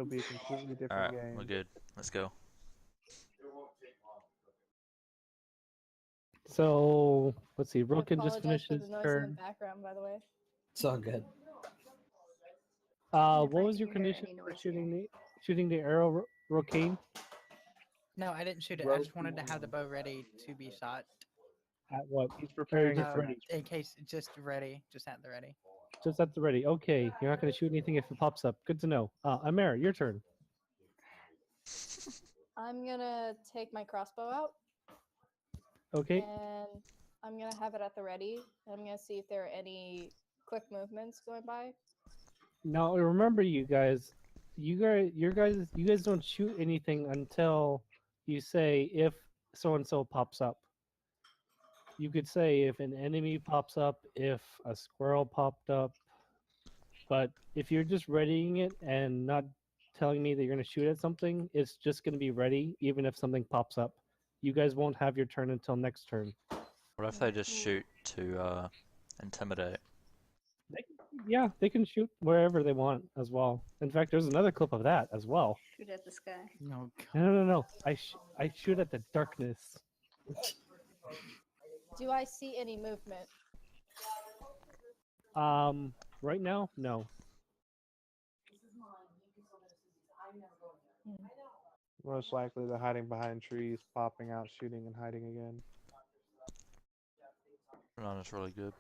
it'll be a completely different Alright, game. we're good. Let's go. So let's see. Roken just Apologize finished for his the noise in turn. the background, by the way. It's all good. What If was your you hear condition any for noise shooting the arrow, Rokane? No, I didn't shoot it. I just wanted to have the bow ready to be shot. At what? He's preparing just it. ready. In case, just ready. Just at the ready. Just at the ready. Okay, you're not going to shoot anything if it pops up. Good to know. Amara, your turn. I'm gonna take my crossbow out Okay. and I'm gonna have it at the ready. I'm gonna see if there are any quick movements going by. Now remember, you guys don't shoot anything until you say if so and so pops up. You could say if an enemy pops up, if a squirrel popped up, but if you're just readying it and not telling me that you're going to shoot at something, it's just going to be ready even if something pops up. You guys won't have your turn until next turn. What if they just shoot to intimidate? Yeah, they can shoot wherever they want as well. In fact, there's another clip of that as well. Shoot at the sky. No. No. I shoot at the darkness. Do I see any movement? Right now, no. Most likely they're hiding behind trees, popping out, shooting, and hiding again. None is really good.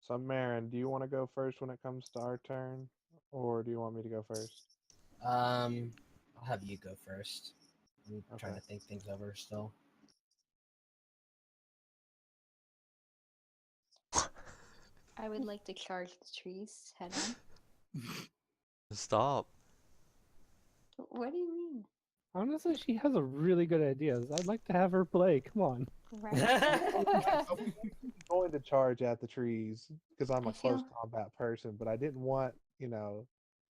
So, Marin, do you want to go first when it comes to our turn? Or do you want me to go first? I'll have you go first. I'm trying Okay. to think things over still. I would like to charge the trees head on. Stop. What do you mean? Honestly, she has a really good ideas. I'd like to have her play. Come on. Right. I'm going to charge at the trees because I'm I a close feel- combat person, but I didn't want, it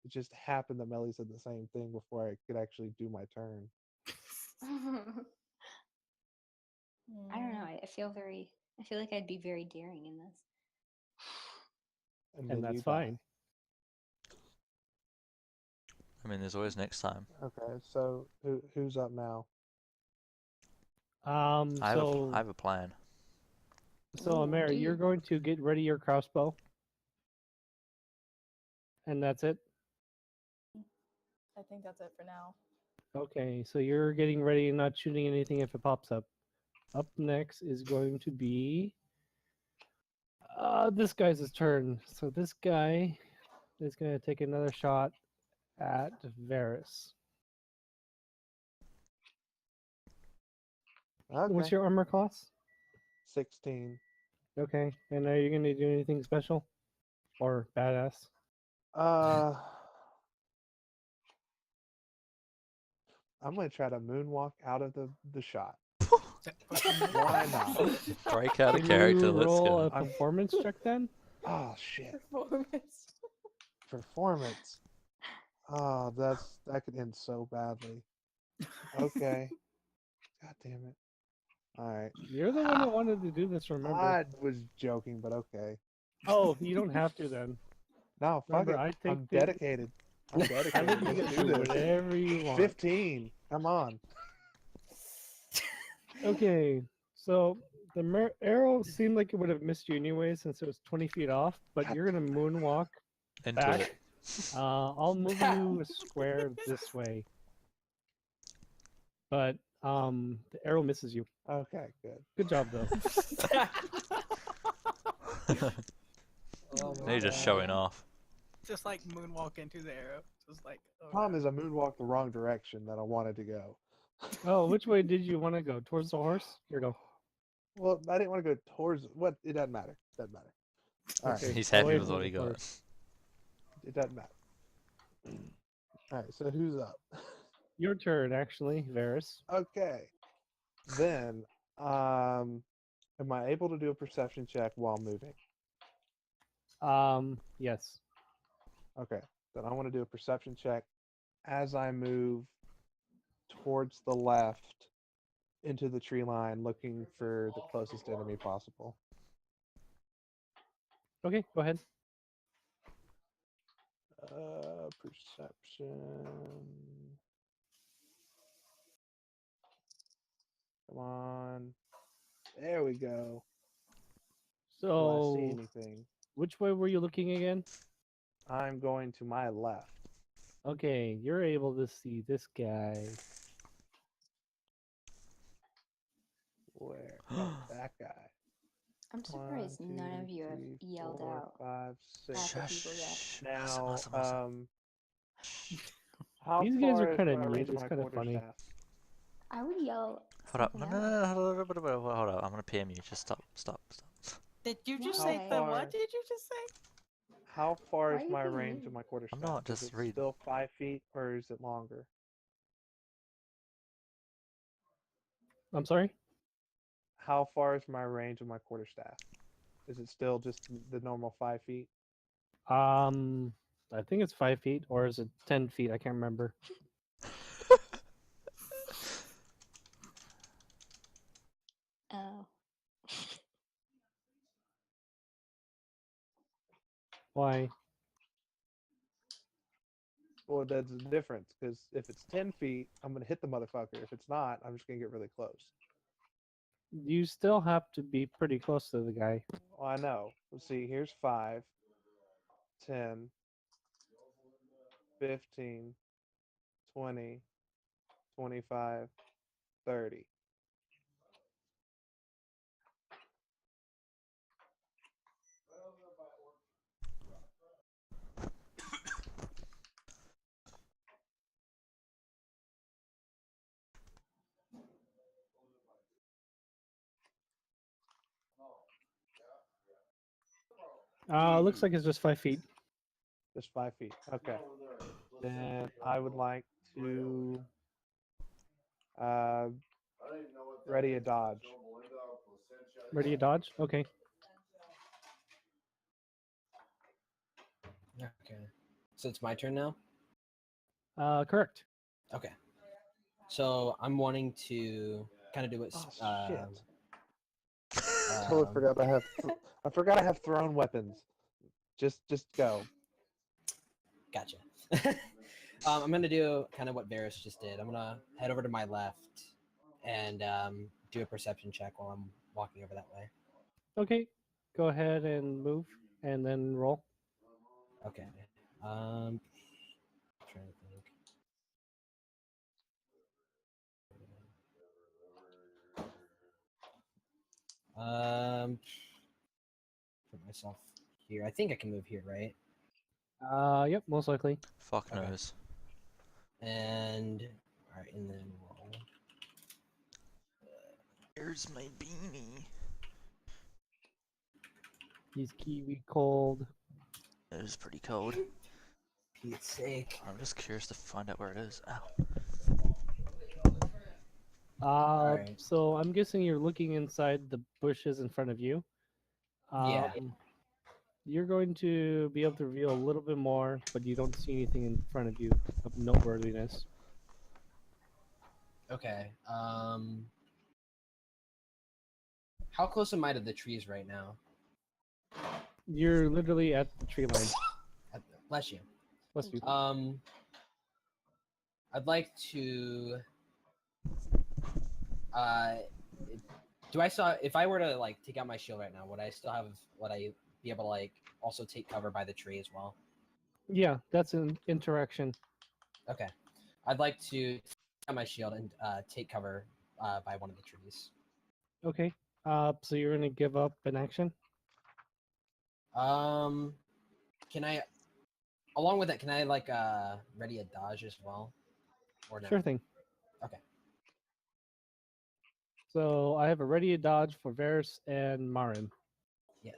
just happened that Melly said the same thing before I could actually do my turn. I don't know. I feel like I'd be very daring in this. And then that's you die. fine. I mean, there's always next time. Okay, so who's up now? I have So a plan. So, Amara, do you're you? going to get ready your crossbow. And that's it? I think that's it for now. Okay, so you're getting ready and not shooting anything if it pops up. Up next is going to be this guy's turn. So this guy is going to take another shot at Varys. Okay. What's your armor class? 16. Okay, and are you going to do anything special? Or badass? I'm going to try to moonwalk out of the shot. Why Why not? Break out of Can character, you let's roll go. a performance check then? Oh, shit. Performance. Performance. Oh, that could end so badly. Okay. God damn it. Alright. You're the one that wanted to do this, remember? I was joking, but okay. Oh, you don't have to then. No, fuck Remember, it. I think I'm the- dedicated. I'm I dedicated. think you Let's can do do this. whatever you want. 15. Come on. Okay, so the arrow seemed like it would have missed you anyway since it was 20 feet off, but you're gonna moonwalk Into back. it. I'll move you a square this way, but the arrow misses you. Okay, good. Good job though. Oh They're just showing off. Just like moonwalk into the arrow. Just like. Oh, Problem is I moonwalked the wrong direction that I wanted to go. Oh, which way did you want to go? Towards the horse? Here we go. Well, I didn't want to go towards what. It doesn't matter. Doesn't matter. All right. Okay. He's Away happy with from what the he got. horse. It doesn't matter. All right. So who's up? Your turn, actually, Varys. Okay. Then, am I able to do a perception check while moving? Yes. Okay. Then I want to do a perception check as I move towards the left into the tree line, looking for the closest enemy possible. Okay, go ahead. Perception. Come on. There we go. Do I see So, anything? which way were you looking again? I'm going to my left. Okay, you're able to see this guy. Where? Oh, that guy. I'm One, surprised none of two, you have three, yelled 4, out 5, 6. at the people yet. Now, Shh. how These guys far are is kinda my new, range of it's my kinda quarter funny. staff? I would yell Hold up. No, something no, out. no, hold up. I'm gonna PM you. Just stop. Did you just How say the far- what did you just say? How far Why is are you my being range of mean? my quarter I'm staff? not, Is just it read. still 5 feet or is it longer? I'm sorry? How far is my range of my quarter staff? Is it still just the normal 5 feet? I think it's 5 feet, or is it 10 feet? I can't remember. Oh. Why? Well, that's the difference. Because if it's 10 feet, I'm gonna hit the motherfucker. If it's not, I'm just gonna get really close. You still have to be pretty close to the guy. Well, I know. Let's see. Here's 5, 10, 15, 20, 25, 30. Looks like it's just 5 feet. Just 5 feet. Okay. Then I would like to uh, ready a dodge. Ready to dodge? Okay. Okay. So it's my turn now? Correct. Okay. So I'm wanting to kind of do what. Oh, shit. Totally forgot I have. I forgot I have thrown weapons. Just go. Gotcha. I'm gonna do kind of what Varys just did. I'm gonna head over to my left and do a perception check while I'm walking over that way. Okay. Go ahead and move, and then roll. Okay. Trying to think. Put myself here. I think I can move here, right? Yep, most likely. Fuck Okay. knows. And all right, and then roll. Here's my beanie. He's kiwi cold. It is pretty cold. Pete's sake. I'm just curious to find out where it is. Ow. Alright. So I'm guessing you're looking inside the bushes in front of you. Yeah. You're going to be able to reveal a little bit more, but you don't see anything in front of you of noteworthiness. Okay. How close am I to the trees right now? You're literally at the tree line. Bless you. Bless you. I'd like to. Do I still? If I were to like take out my shield right now, would I still have? Would I be able to like also take cover by the tree as well? Yeah, that's an interaction. Okay. I'd like to take out my shield and take cover by one of the trees. Okay. So you're gonna give up an action? Can I? Along with that, can I like ready a dodge as well? Or no? Sure thing. Okay. So I have a ready to dodge for Varys and Marin. Yes.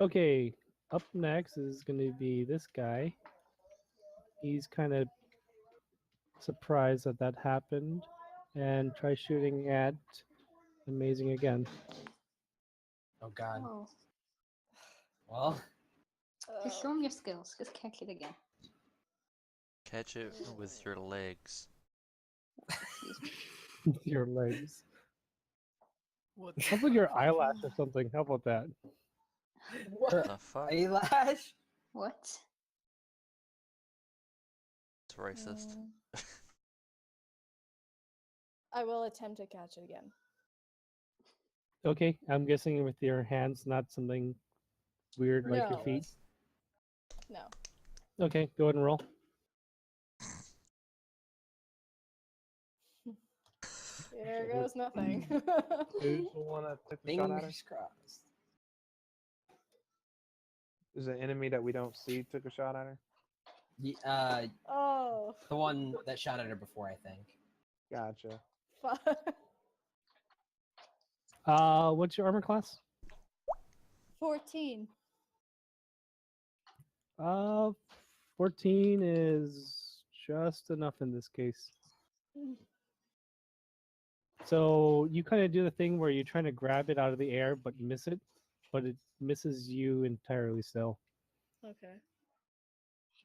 Okay, up next is going to be this guy. He's kind of surprised that that happened and try shooting at Amazing again. Oh God. Oh, Well. just show him your skills. Just catch it again. Catch it with your legs. Your legs. What How about your eyelash or something? How about that? What the fuck? Eyelash? What? It's racist. I will attempt to catch it again. Okay, I'm guessing with your hands, not something weird like your No. feet. No. Okay, go ahead and roll. There goes nothing. Who's the one that took the shot at her? Fingers crossed. Is an enemy that we don't see took a shot at her? Oh. The one that shot at her before, I think. Gotcha. Fuck. What's your armor class? 14. 14 is just enough in this case. So you kind of do the thing where you're trying to grab it out of the air but miss it, but it misses you entirely still. Okay.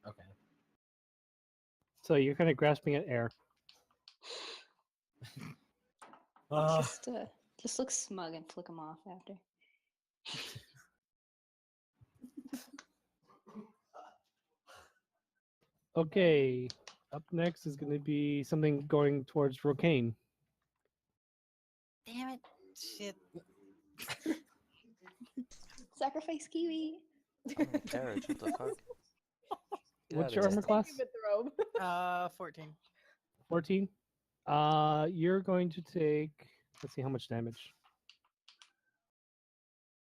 Okay. So you're kind of grasping at air. Just look smug and flick them off after. Okay, up next is going to be something going towards Rocane. Damn it. Shit. Sacrifice Kiwi. I'm in a carriage, what the fuck? Get What's outta your here. armor class? Give it the robe. 14. 14. You're going to take. Let's see how much damage.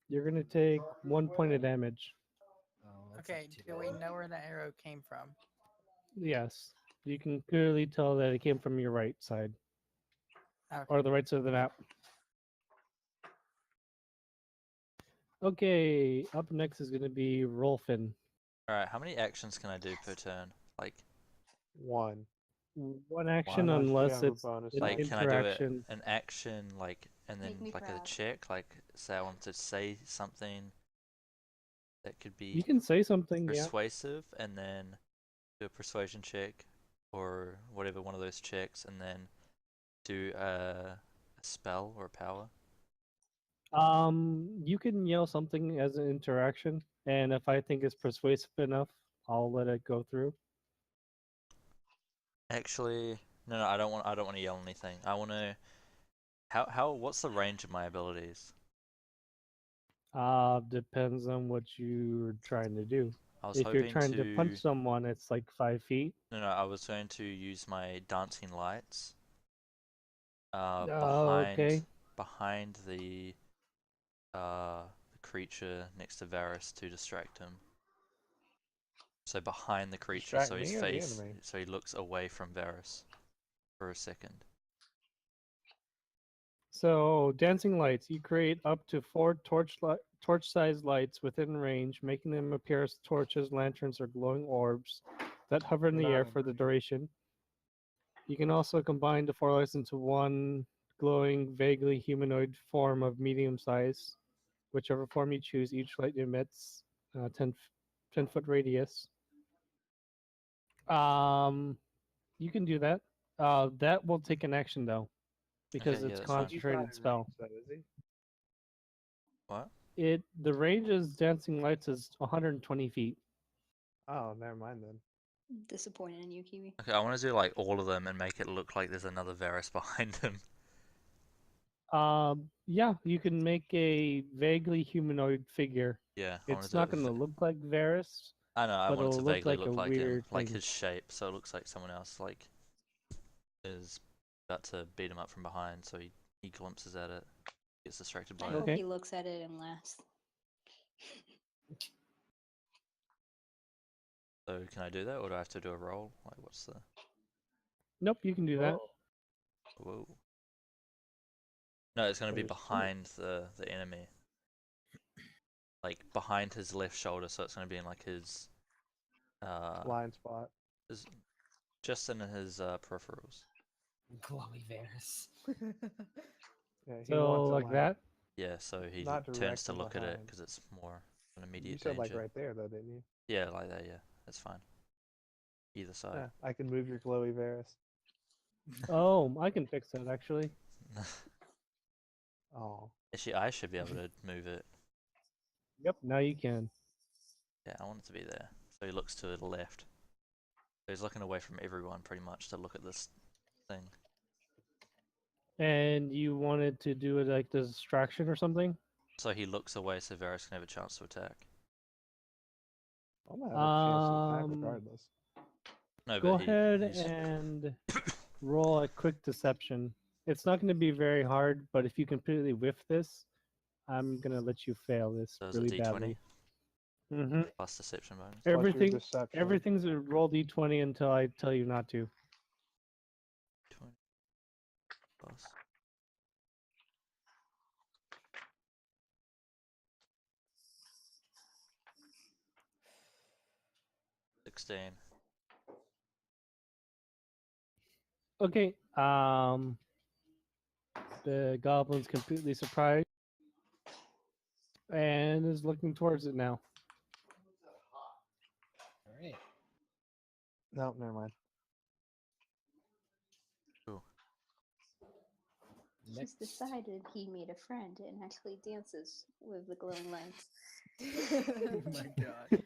You're going to take 1 point of damage. Oh, that's Okay, not too do we bad. know where the arrow came from? Yes, you can clearly tell that it came from your right side Okay. or the right side of the map. Okay, up next is going to be Rolfin. Alright, how many actions can I do per turn? Like, One. One action, Unless you unless have a it's bonus an like action. can I do it interaction. an action, like, and then Make me like a proud. check? Like, say I want to say something that could You be can say something, yeah. persuasive, and then do a persuasion check, or whatever one of those checks, and then do a spell or a power. You can yell something as an interaction, and if I think it's persuasive enough, I'll let it go through. Actually, no, I don't want to yell anything. I want to. What's the range of my abilities? Depends on what you're trying to do. I was If you're hoping trying to punch someone, it's like 5 feet. No, I was going to use my dancing lights. Okay. Behind the creature next to Varus to distract him. So behind the creature, Distract so his me or the face, enemy? so he looks away from Varus for a second. So, dancing lights. You create up to 4 torch-sized lights within range, making them appear as torches, lanterns, or glowing orbs that hover in the air for the duration. You can also combine the 4 lights into one glowing, vaguely humanoid form of medium size. Whichever form you choose, each light emits 10-foot radius. You can do that. That will take an action though, because Okay, yeah, it's that's fine. He's not concentrated in spell. range, though, is he? What? The range is dancing lights is 120 feet. Oh, never mind then. Disappointed in you, Kiwi. Okay, I want to do like all of them and make it look like there's another Varus behind him. Yeah, you can make a vaguely humanoid figure. Yeah, I want It's to do not it. going to look like Varus. I know, I but want it to it'll look vaguely like look a like him, weird like thing. his shape, so it looks like someone else like is about to beat him up from behind. So he glimpses at it, gets distracted I by hope it. he looks at it and laughs. So can I do that, or do I have to do a roll? Like, what's the? Nope, you can do that. Whoa. No, it's gonna be There's- behind the enemy. Like behind his left shoulder, so it's gonna be in like his Blind spot. just in his peripherals. Glowy Varus. Yeah, he So wants it like that. Yeah, so he Not turns to directly look at it behind. because it's more an You immediate said danger. like right there though, didn't you? Yeah, like that. Yeah, that's fine. Either side. Yeah, I can move your glowy Varus. Oh, I can fix that actually. Oh, Actually, I should be able to move it. Yep, now you can. Yeah, I want it to be there. So he looks to the left. So he's looking away from everyone pretty much to look at this thing. And you wanted to do it like the distraction or something? So he looks away so Varys can have a chance to attack. I'm gonna have a chance to attack Um, regardless. No, Go but ahead he's and roll a quick deception. It's not going to be very hard, but if you completely whiff this, I'm going to let you fail this so is it really D20 badly. Mm-hmm. plus deception bonus. Plus your Everything, deception. everything's a roll d20 until I tell you not to. 20 plus. $16. Okay. The goblin's completely surprised and is looking towards it now. All right. No, never mind. He's Next. decided he made a friend and actually dances with the glowing lights. Oh my god.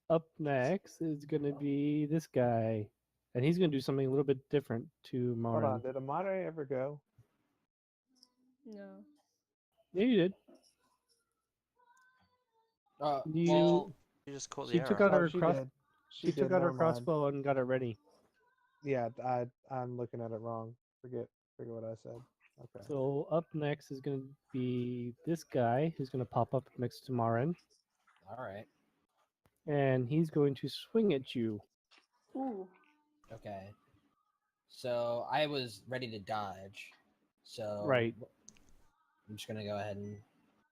Up next is going to be this guy. And he's going to do something a little bit different to Hold Marin. on. Did Amare ever go? No. Yeah, you did. You Well, You just caught the she arrow. took out Oh, her she cross. did. She took did, out her never mind. crossbow and got it ready. Yeah, I'm looking at it wrong. Forget what I said. Okay. So up next is going to be this guy who's going to pop up next to Marin, all right. and he's going to swing at you. Ooh. Okay. So I was ready to dodge. So Right. I'm just gonna go ahead and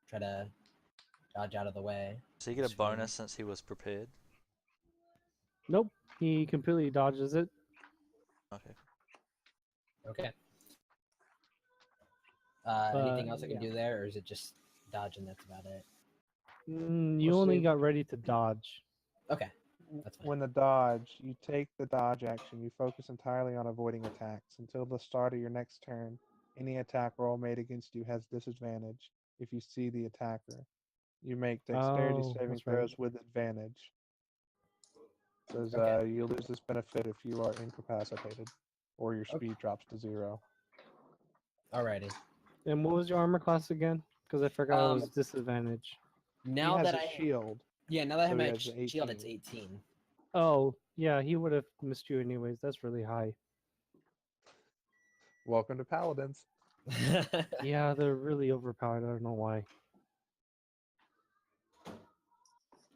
try to dodge out of the way. So you get a Swing. bonus since he was prepared. Nope, he completely dodges it. Okay. Okay. Anything else I can yeah. do there, or is it just dodge and that's about it? You Well, only see- got ready to dodge. Okay. That's fine. When the dodge, you take the dodge action. You focus entirely on avoiding attacks until the start of your next turn. Any attack roll made against you has disadvantage if you see the attacker. You make dexterity Oh, saving that's right. throws with advantage. Says Okay. you lose this benefit if you are incapacitated, or your speed drops to 0. Alrighty. And what was your armor class again? Because I forgot it was Um, disadvantage. Now he has that a I shield. yeah, now that I have so he my has an shield, it's 18. 18. Oh, yeah, he would have missed you anyways. That's really high. Welcome to Paladins. Yeah, they're really overpowered. I don't know why.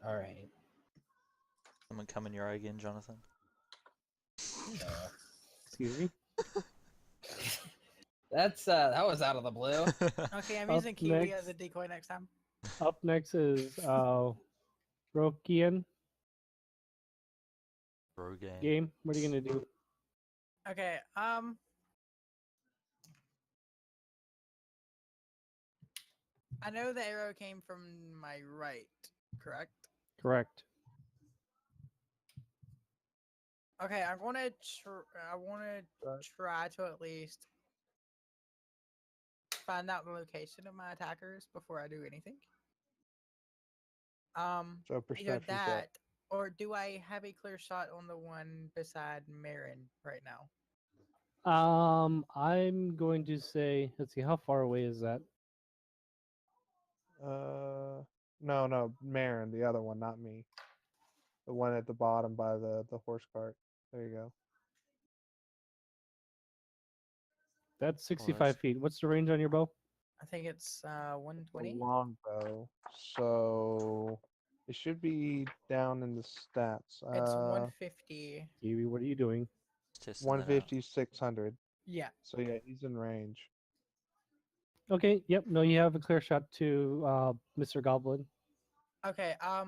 All right. Someone come in your eye again, Jonathan. Excuse me. That's that was out of the blue. Okay, I'm Up using Kiwi next. as a decoy next time. Up next is Rokian Rogaine. game. What are you gonna do? Okay, I know the arrow came from my right, correct? Correct. Okay, I want to try to at least find out the location of my attackers before I do anything. So Either perception check. that, or do I have a clear shot on the one beside Marin right now? I'm going to say, let's see, how far away is that? No, Marin, the other one, not me. The one at the bottom by the horse cart. There you go. That's that's- 65 feet. What's the range on your bow? I think it's The 120. longbow. So it should be down in the stats. It's 150. Kiwi, what are you doing? Just testing that out. 150, 600. Yeah. So yeah, he's in range. Okay, yep, no, you have a clear shot to Mr. Goblin. Okay. I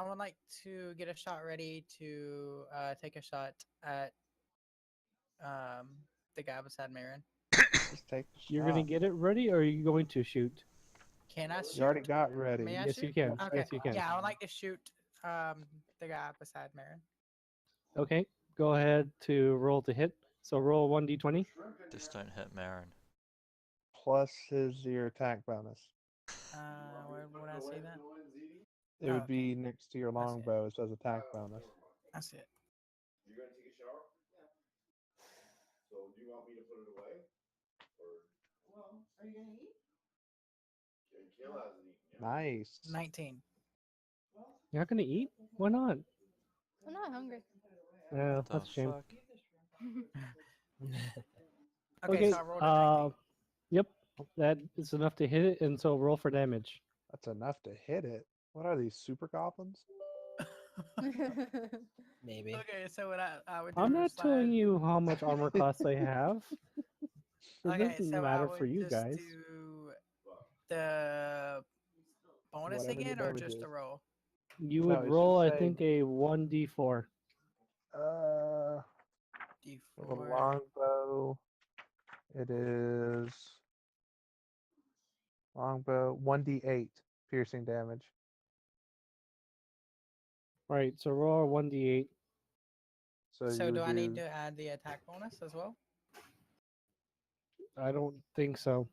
would like to get a shot ready to take a shot at the guy beside Marin. Just take the You're gonna shot. get it ready, or are you going to shoot? Can I shoot? You already got ready. May I Yes, shoot? you can. Okay. Yes, you can. Yeah, I would like to shoot the guy beside Marin. Okay, go ahead to roll to hit. So roll 1d20. Just don't hit Marin. Plus your attack bonus. Where would I see that? It would Okay. be next to your I see it. longbow. It says attack bonus. I see it. Nice. 19. You're not gonna eat? Why not? I'm not hungry. Yeah, What the that's a shame. fuck? Okay, so I rolled a 19. Yep, that is enough to hit it, and so roll for damage. That's enough to hit it. What are these, super goblins? Maybe. Okay, so what I would do I'm is not telling you how much armor class I have. It Okay, doesn't so I matter would for you just guys. do the bonus Whatever the again, or damage just is. the roll? You No, would it should roll, I say- think, a 1d4. For the D4. longbow, it is longbow 1d8 piercing damage. Right, so roll a 1d8. So, So you do would I need to add the attack bonus as well? I don't think so.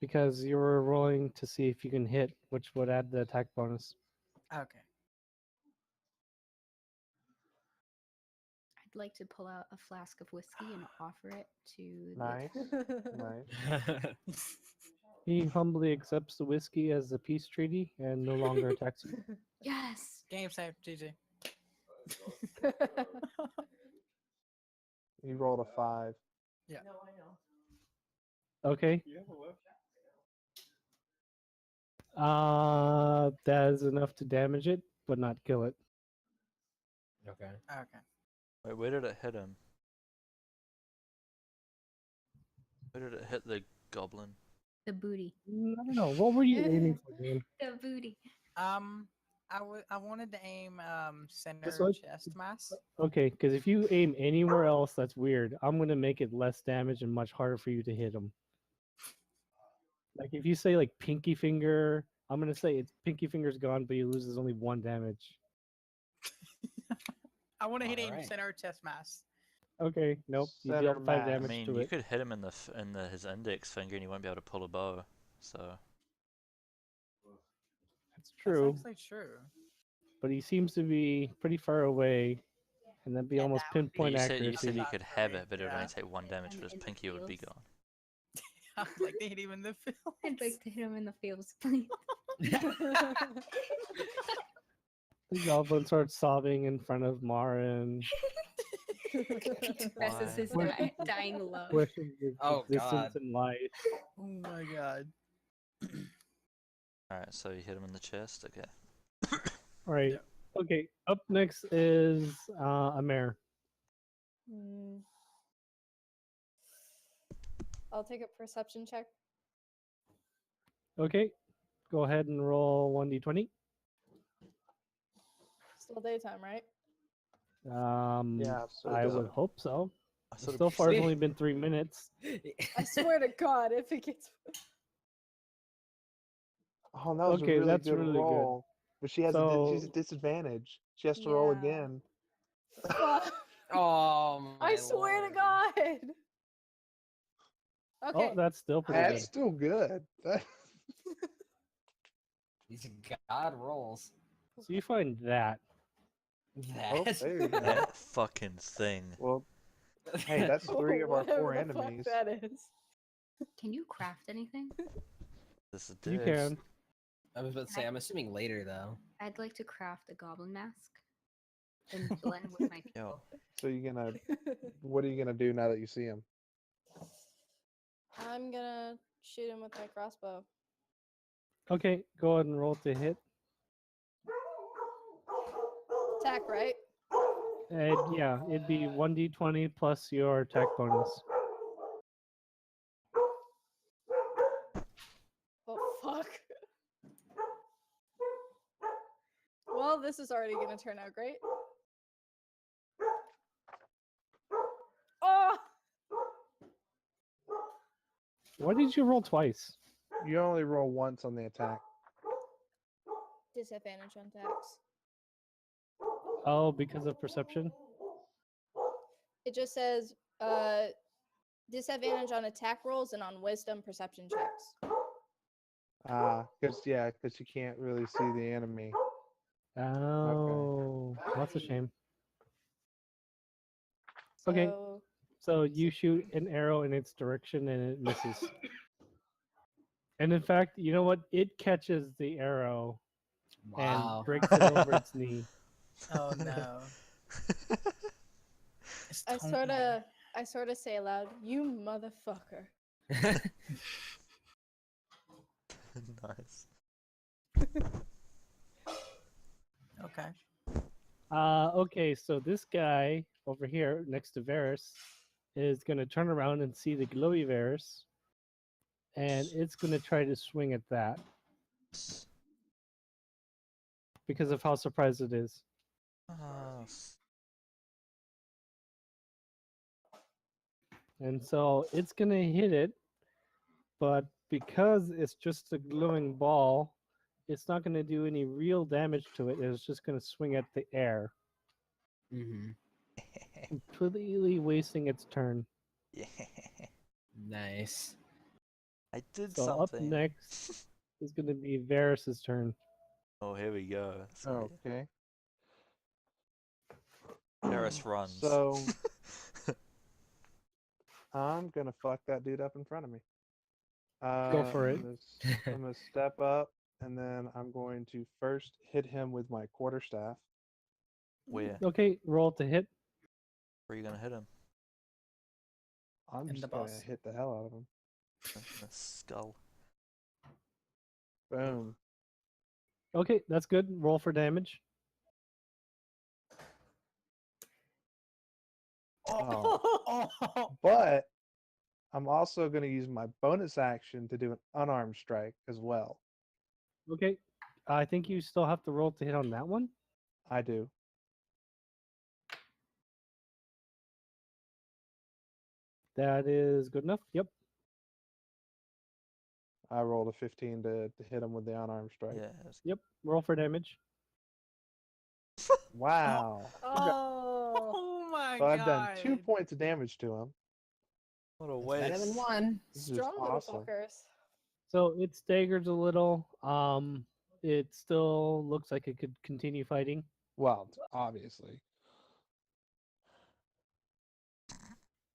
Because you were rolling to see if you can hit, which would add the attack bonus. Okay. I'd like to pull out a flask of whiskey and offer it to the Nice. Nice. He humbly accepts the whiskey as a peace treaty and no longer attacks you. Yes. Game save, GG. You rolled a 5. Okay. That is enough to damage it, but not kill it. Okay. Okay. Wait, where did it hit him? Where did it hit the goblin? The booty. I don't know. What were you aiming for, man? The booty. I wanted to aim center This one? chest mass. Okay, because if you aim anywhere else, that's weird. I'm gonna make it less damage and much harder for you to hit him. Like if you say like pinky finger, I'm gonna say it's pinky finger's gone, but he loses only 1 damage. I want to hit him Alright. center chest mass. Okay, nope. You Center deal 5 mass. I damage mean, to you it. could hit him in his index finger and he won't be able to pull a bow. So That's true, That's actually true. but he seems to be pretty far away, and that'd be Yeah, almost that would be- pinpoint you accuracy. said you About could have three, it, but it would yeah. only take 1 damage, And but his in the pinky would be fields. gone. I'd like to hit him in the field. I'd like to hit him in the fields, please. The goblin starts sobbing in front of Marin, Expresses his Why? dying love. questions his Oh, existence God. in life. Oh my god. Alright, so you hit him in the chest? Okay. All right. Yeah. Okay. Up next is Amer. Hmm. I'll take a perception check. Okay. Go ahead and roll 1d20. Still daytime, right? Yeah, so I does would it. hope so. I sort of So far, it's See? only been 3 minutes. I swear to God, if it gets. Oh, that was Okay, a really that's good really good. roll. But she has she's a So- disadvantage. She has to roll Yeah. again. Fuck. Oh my I swear lord. to God. Okay. Oh, that's still pretty That's good. still good. These god rolls. So you find that. Oh, That. there you go. that fucking thing. Well, hey, that's 3 of our Whatever 4 the fuck enemies. that is. Can you craft anything? This is You dibs. can. I was about to say, I'm assuming later though. I'd like to craft a goblin mask and blend with my Yo, people. So what are you gonna do now that you see him? I'm gonna shoot him with my crossbow. Okay, go ahead and roll to hit. Attack, right? Yeah, it'd be 1d20 plus your attack bonus. Oh, fuck. Well, this is already gonna turn out great. Oh! Why did you roll twice? You only roll once on the attack. Disadvantage on attacks. Oh, because of perception? It just says disadvantage on attack rolls and on wisdom perception checks. Because you can't really see the enemy. Oh, that's a shame. Okay. So So you shoot an arrow in its direction and it misses. And in fact, you know what? It catches the arrow and Wow. breaks it over its knee. Oh no. It's I Tony. sort of say aloud, "You motherfucker." Nice. Okay. Okay, so this guy over here next to Varus is gonna turn around and see the glowy Varus, and it's gonna try to swing at that because of how surprised it is. Ah, And so it's gonna hit it, but because it's just a glowing ball, it's not gonna do any real damage to it. It's just gonna swing at the air, hmm completely wasting its turn. yeah. Nice. I did So something. up next is gonna be Varus's turn. Oh, here we go. Sorry. Okay. Varus runs. So I'm gonna fuck that dude up in front of me. Go for it. I'm gonna step up, and then I'm going to first hit him with my quarterstaff. Where? Okay, roll to hit. Where are you gonna hit him? I'm In just the gonna boss. hit the hell out of him. In the skull. Boom. Okay, that's good. Roll for damage. Oh. But I'm also gonna use my bonus action to do an unarmed strike as well. Okay, I think you still have to roll to hit on that one. I do. That is good enough. Yep. I rolled a 15 to hit him with the unarmed strike. Yeah. it's- Yep. Roll for damage. Wow. Oh, Oh my So god. I've done 2 points of damage to him. What a It's better than waste. one. This is strong little awesome. fuckers. So it staggers a little. It still looks like it could continue fighting. Well, obviously.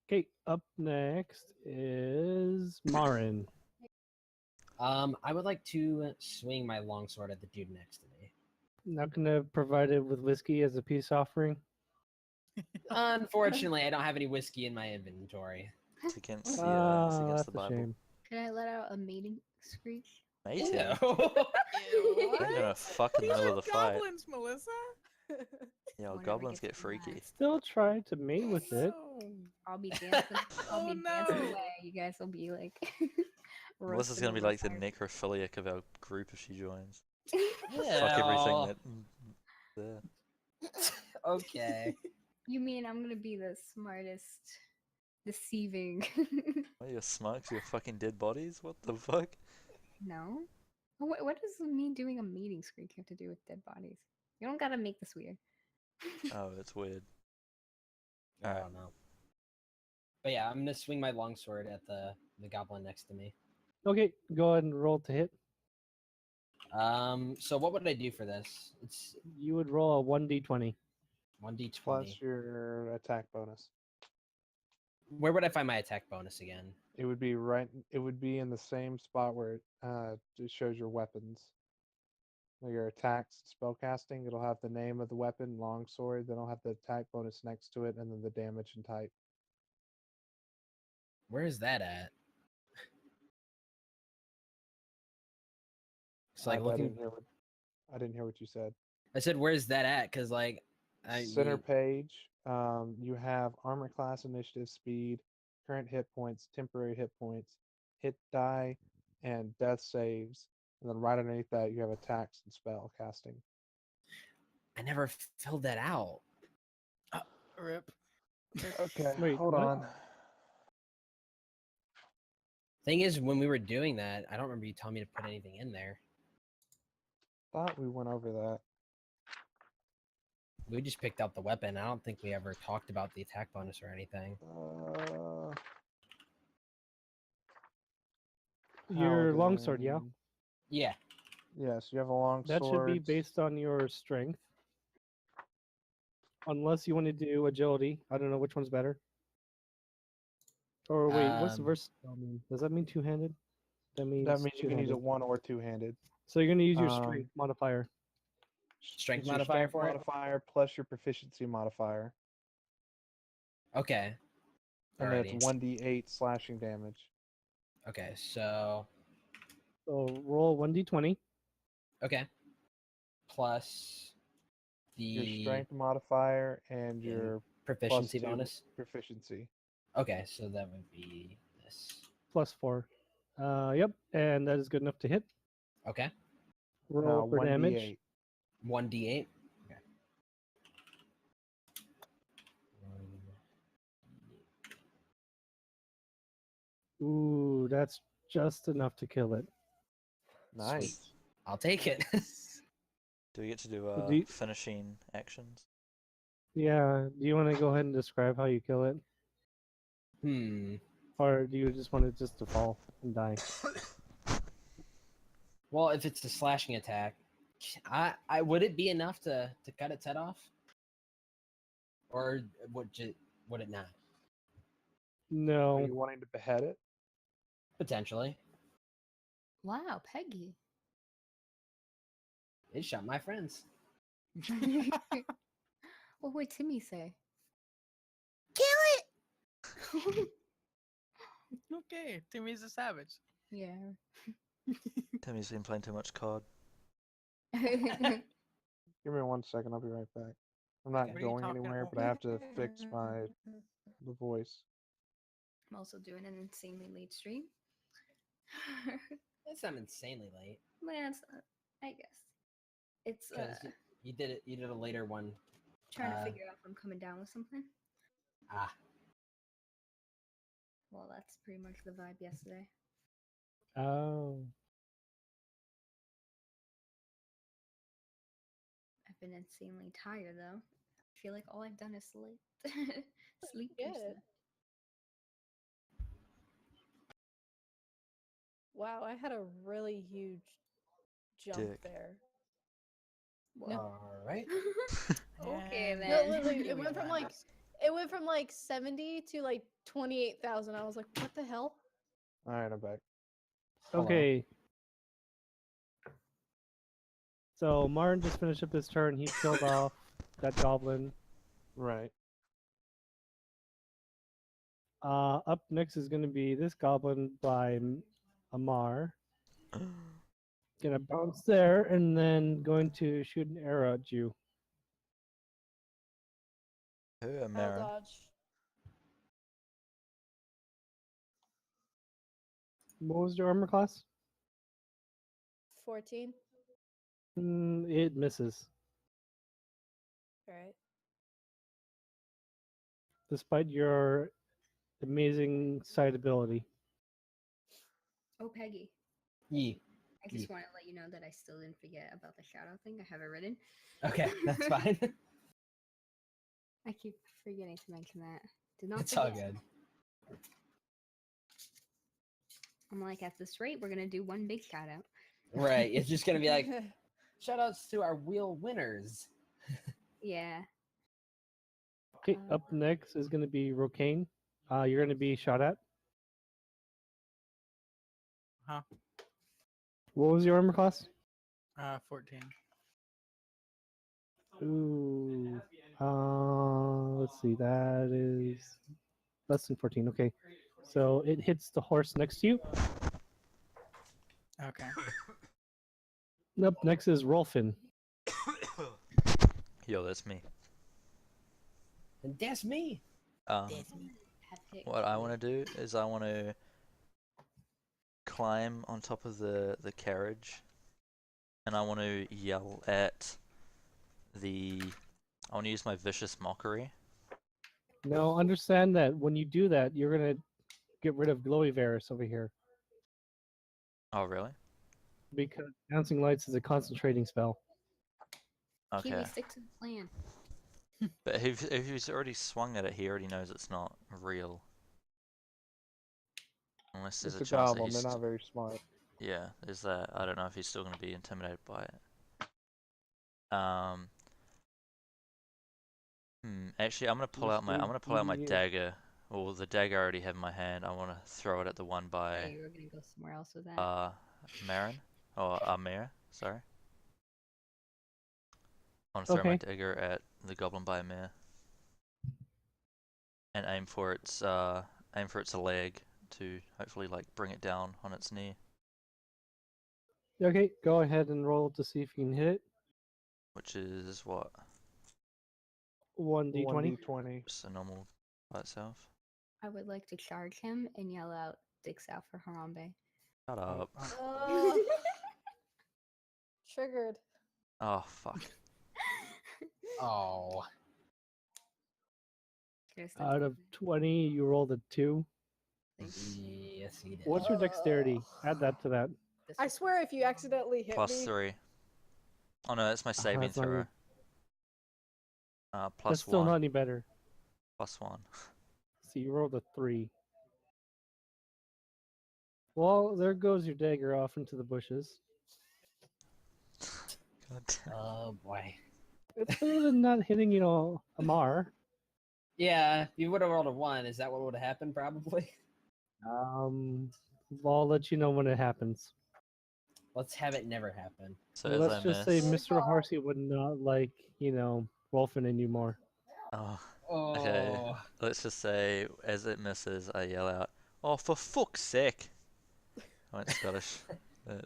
Okay, up next is Marin. I would like to swing my longsword at the dude next to me. Not gonna provide it with whiskey as a peace offering. Unfortunately, I don't have any whiskey in my inventory. It's against the, it's against That's the a Bible. shame. Could I let out a mating screech? Mating? No. Ew, I'm gonna what? fuck in the These middle are of the fight. goblins, Melissa. Yeah, well, Whatever goblins gets get me mad. freaky. Still try to mate with it. No. I'll be dancing. I'll Oh, be dancing no. away. You guys will be like. Melissa's roasting gonna be over like the fire. necrophiliac of our group if she joins. Yeah. Fuck everything that. There. Okay. You mean I'm gonna be the smartest, deceiving? What are you smart 'cause you're fucking dead bodies? What the fuck? No. What does me doing a meeting screech have to do with dead bodies? You don't gotta make this weird. Oh, it's weird. I Alright. don't know. But yeah, I'm gonna swing my longsword at the goblin next to me. Okay, go ahead and roll to hit. So what would I do for this? It's You would roll a 1d20. 1d20. Plus your attack bonus. Where would I find my attack bonus again? It would be right. It would be in the same spot where it shows your weapons. Like your attacks, spellcasting. It'll have the name of the weapon, longsword. Then it'll have the attack bonus next to it, and then the damage and type. Where is that at? It's like I looking. didn't hear what I didn't hear what you said. I said, "Where's that at?" Because like, Center page. You have armor class, initiative, speed, current hit points, temporary hit points, hit die, and death saves. And then right underneath that, you have attacks and spell casting. I never filled that out. Rip. Okay, Wait, hold what? on. Thing is, when we were doing that, I don't remember you telling me to put anything in there. Thought we went over that. We just picked out the weapon. I don't think we ever talked about the attack bonus or anything. Your longsword, yeah. Paladin. Yeah. Yes, you have a long That sword. should be based on your strength. Unless you want to do agility. I don't know which one's better. Or wait, what's the versatile mean? Does that mean two-handed? That means That means you can use two-handed. it one or two-handed. So you're gonna use your Um, strength modifier. Strength It's your modifier strength for it? modifier plus your proficiency modifier, Okay. and then it's Alrighty. 1d8 slashing damage. Okay, so So roll 1d20. okay. Plus Your the strength modifier and and your proficiency +2 bonus. proficiency. Okay, so that would be this. Plus 4. Yep, and that is good enough to hit. Okay. Roll for damage. 1d8. 1d8. Okay. Ooh, that's just enough to kill it. Nice. I'll take it. Do we get to do So do you- finishing actions? Yeah, do you want to go ahead and describe how you kill it? Or do you just want it just to fall and die? Well, if it's a slashing attack, I would it be enough to cut its head off, or would it not? Are No. you wanting to behead it? Potentially. Wow, Peggy. It shot my friends. What would Timmy say? Okay, Timmy's a savage. Yeah. Timmy's been playing too much COD. Give me 1 second. I'll be right back. I'm not What are you going talking anywhere, about? but I have to fix the voice. I'm also doing an insanely late stream. It's not insanely late. Man, I guess. It's Because you did it. You did a later one. trying to figure out if I'm coming down with something. Ah. Well, that's pretty much the vibe yesterday. Oh. I've been insanely tired though. I feel like all I've done is sleep. Sleep and Good. sleep. Wow, I had a really huge jump Dick. there. Well, All right. okay And then. No, literally, here it we went from go. like 70 to like 28,000. I was like, what the hell? All right, I'm back. Hello. Okay. So Martin just finished up his turn. He killed off that goblin. Right. Up next is going to be this goblin by Amar. Gonna bounce there and then going to shoot an arrow at you. Who, I'll Mara? dodge. What was your armor class? 14. It misses. Alright. Despite your amazing sight ability. Oh, Peggy. Yee. I just Yeah. want to let you know that I still didn't forget about the shout out thing. I have it written. Okay, that's fine. I keep forgetting to mention that. Did not It's all forget. good. I'm like, at this rate, we're gonna do one big shout out. Right. It's just gonna be like shout outs to our wheel winners. Yeah. Okay, up next is going to be Rocane. You're going to be shot at. Huh? What was your armor class? 14. Ooh. Let's see. That is less than 14. Okay. So it hits the horse next to you. Okay. Up next is Rolfin. Yo, that's me. And that's me. Have hit What I kill. want to do is I want to climb on top of the carriage, and I want to yell at the. I want to use my vicious mockery. Now understand that when you do that, you're going to get rid of Glowy Varus over here Oh, really? because Dancing Lights is a concentrating spell. Okay. Kiwi, stick to the plan. But if he's already swung at it, he already knows it's not real. Unless there's It's a a chance that goblin. he's. They're not very smart. Yeah, there's that. I don't know if he's still going to be intimidated by it. Actually, I'm gonna pull out my Just dagger. Well, the dagger I already have in my hand. I want to throw it at the one Yeah, by you were gonna go somewhere else with that. Marin or Amir. Sorry. I want to throw my Okay. dagger at the goblin by Amir and aim for its leg to hopefully like bring it down on its knee, Okay, go ahead and roll to see if you can hit it. which is what? 1d20. 1d20. Just a normal by itself. I would like to charge him and yell out, "Dicks out for Harambe." Shut Oh, up. Triggered. Oh fuck. Oh. There's the Out of dagger. 20, you rolled a 2. Thanks. Yes, he did. What's your dexterity? Add that to that. This I one. swear, if you accidentally hit me, +3. Oh no, that's my saving that's not throw. your- Plus That's still 1. not any better. +1. So you rolled a 3. Well, there goes your dagger off into the bushes. God damn. Oh boy. It's better than not hitting, Amar. Yeah, you would have rolled a 1. Is that what would have happened? Probably. I'll let you know when it happens. Let's have it never happen. So Well, as let's I just say miss. Mr. Harsey would not like, Wolfen and you more. Oh. Oh. Okay. Let's just say as it misses, I yell out, "Oh, for fuck's sake!" I went Scottish. But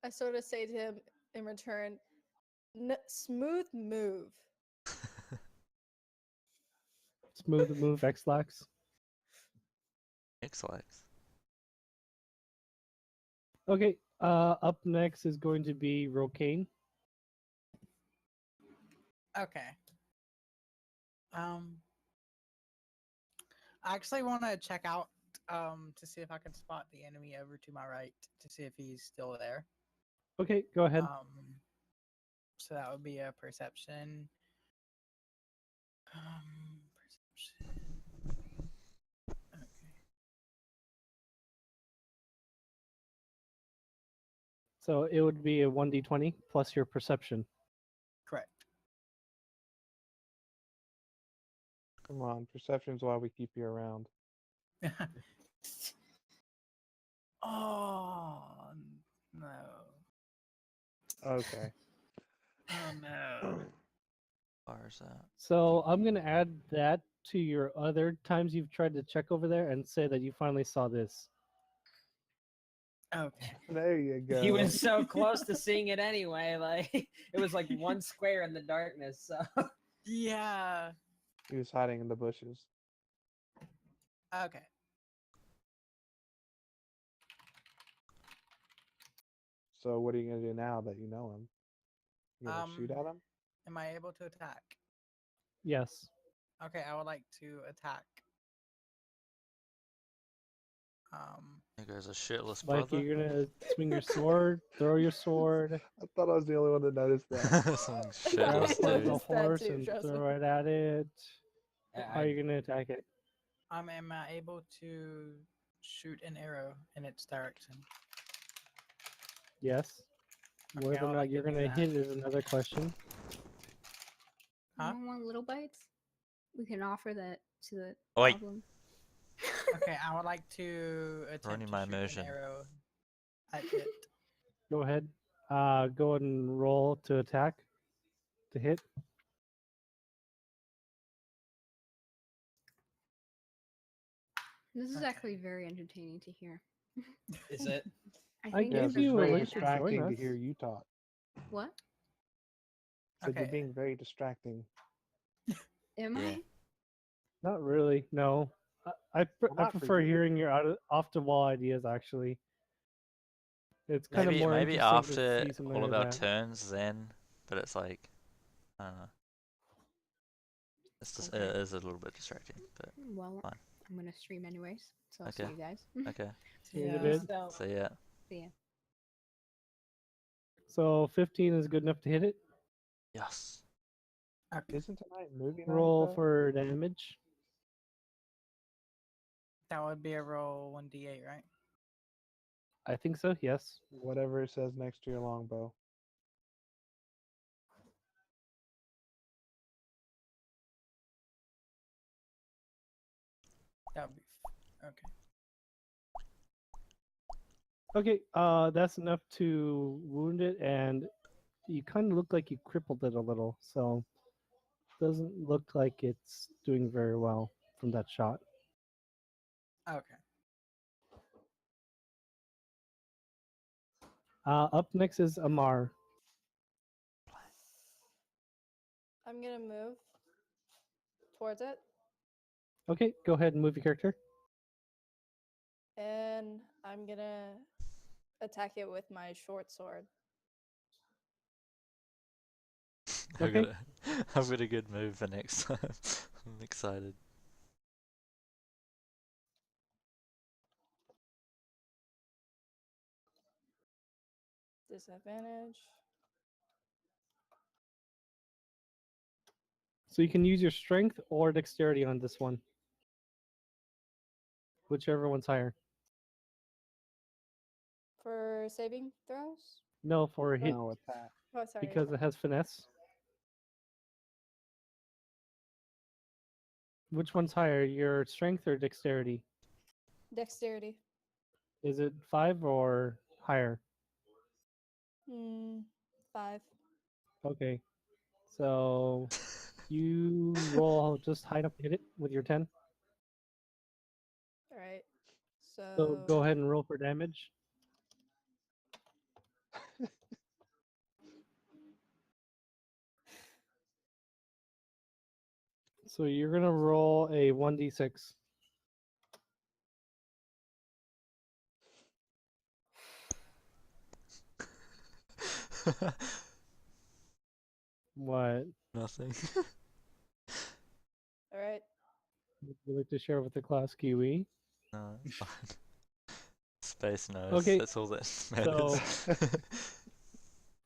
I sort of say to him in return, "Smooth move." Smooth move, X-Lax. X-Lax. Okay, up next is going to be Rocane. Okay. I actually want to check out to see if I can spot the enemy over to my right to see if he's still there. Okay, go ahead. So that would be a perception. Perception. Okay. So it would be a 1d20 plus your perception. Correct. Come on, perception's why we keep you around. Oh no. Okay. Oh no. Far is that? So I'm going to add that to your other times you've tried to check over there and say that you finally saw this. Okay. There you go. He was so close to seeing it anyway. Like it was like one square in the darkness. So Yeah. He was hiding in the bushes. Okay. So what are you gonna do now that you know him? You gonna shoot at him? Am I able to attack? Yes. Okay, I would like to attack. There goes a shitless Like brother. you're going to swing your sword, throw your sword, I thought I was the only one that noticed that. Some grab shitless part of dude. the Noticed that horse too, and trust me. throw it at it. How are I- you going to attack it? am I able to shoot an arrow in its direction? Yes. Okay, Whether I or would not like to you're going do to that. hit is another question. Huh? You don't want little bites? We can offer that to the Oi. goblin. Okay, I would like to attempt Ruining to my shoot immersion. an arrow at it. Go ahead. Go ahead and roll to attack. To hit. This is Okay. actually very entertaining to hear. Is it? I I think Yeah, gave it's you a very link to join distracting to us. hear you talk. What? Said you're Okay. being very distracting. Am Yeah. I? Not really. No. I Well, not for prefer you. hearing your off the wall ideas. Actually, it's kind of Maybe more maybe interesting after to see something all of like our that. turns then, but it's like I don't know. It's just, Okay. it is a little bit distracting, but Well, Fine. I'm gonna stream anyways, so I'll see Okay. you guys. okay. See you in a Yeah. bit. So yeah, See ya. So 15 is good enough to hit it. yes. Okay. Isn't tonight movie night? Roll though? for damage. That would be a roll 1d8, right? I think so. Yes. Whatever it says next to your longbow. That would be okay. Okay. That's enough to wound it, and you kind of look like you crippled it a little. So doesn't look like it's doing very well from that shot. Okay. Up next is Amar. I'm gonna move towards it, Okay, go ahead and move your character. and I'm gonna attack it with my short sword. I've Okay. got a, I've got a good move for next time. I'm excited. Disadvantage. So you can use your strength or dexterity on this one, whichever one's higher. For saving throws? No, for hit No attack. Oh, sorry. because it has finesse. Which one's higher, your strength or dexterity? Dexterity. Is it 5 or higher? 5. Okay. So you roll just high enough to hit it with your 10. All right. So So go ahead and roll for damage. So you're gonna roll a 1d6. What Nothing. all right. would you like to share with the class Kiwi? No, it's fine. Space knows. Okay, That's all that matters.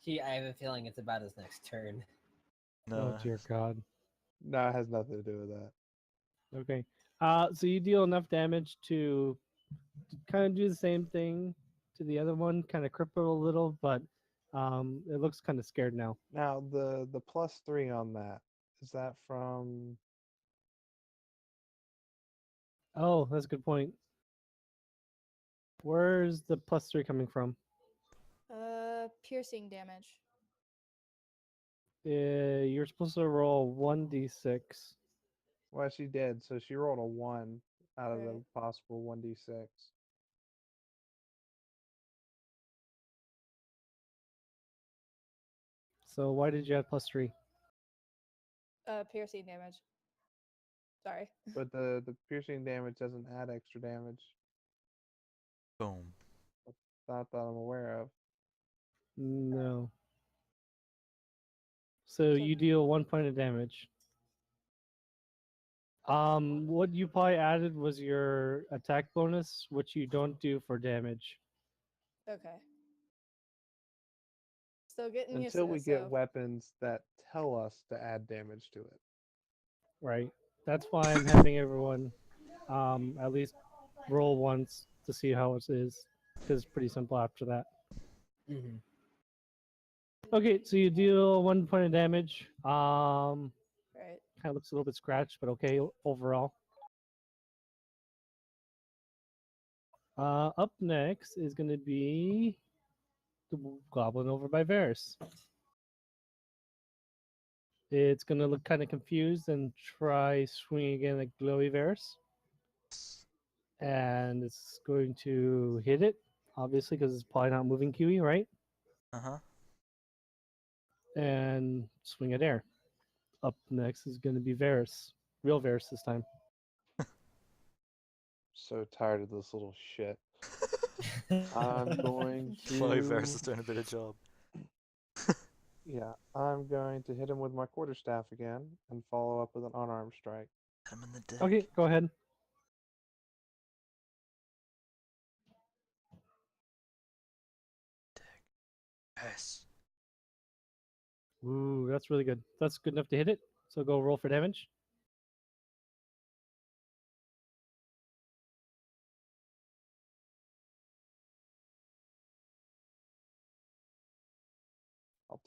I have a feeling it's about his next turn. No. Oh dear God. No, it has nothing to do with that. Okay. So you deal enough damage to kind of do the same thing to the other one, kind of cripple a little, but it looks kind of scared now. Now the +3 on that, is that from Oh, that's a good point. Where's the +3 coming from? Piercing damage. You're supposed to roll 1d6. well, she did, so she rolled a 1 out of the Right. possible 1d6. So why did you add +3? Piercing damage. Sorry. But the piercing damage doesn't add extra damage. Boom. Not that I'm aware of. No. So So- you deal 1 point of damage. What you probably added was your attack bonus, which you don't do for damage. Okay. Still getting used to Until we this, get so- weapons that tell us to add damage to it. Right. That's why I'm having everyone at least roll once to see how it is, because it's pretty simple after that. Mm-hmm. Okay, so you deal 1 point of damage. Right. Kind of looks a little bit scratched, but okay overall. Up next is going to be the goblin over by Varys. It's going to look kind of confused and try swinging again at Glowy Varys. And it's going to hit it, obviously, because it's probably not moving Kiwi, right? Uh-huh. And swing at air. Up next is going to be Varys. Real Varys this time. So tired of this little shit. I'm going Chloe Varys to is doing a better job. yeah, I'm going to hit him with my quarterstaff again and follow up with an unarmed strike. I'm in the dick. Okay, go ahead. Yes. Ooh, that's really good. That's good enough to hit it. So go roll for damage.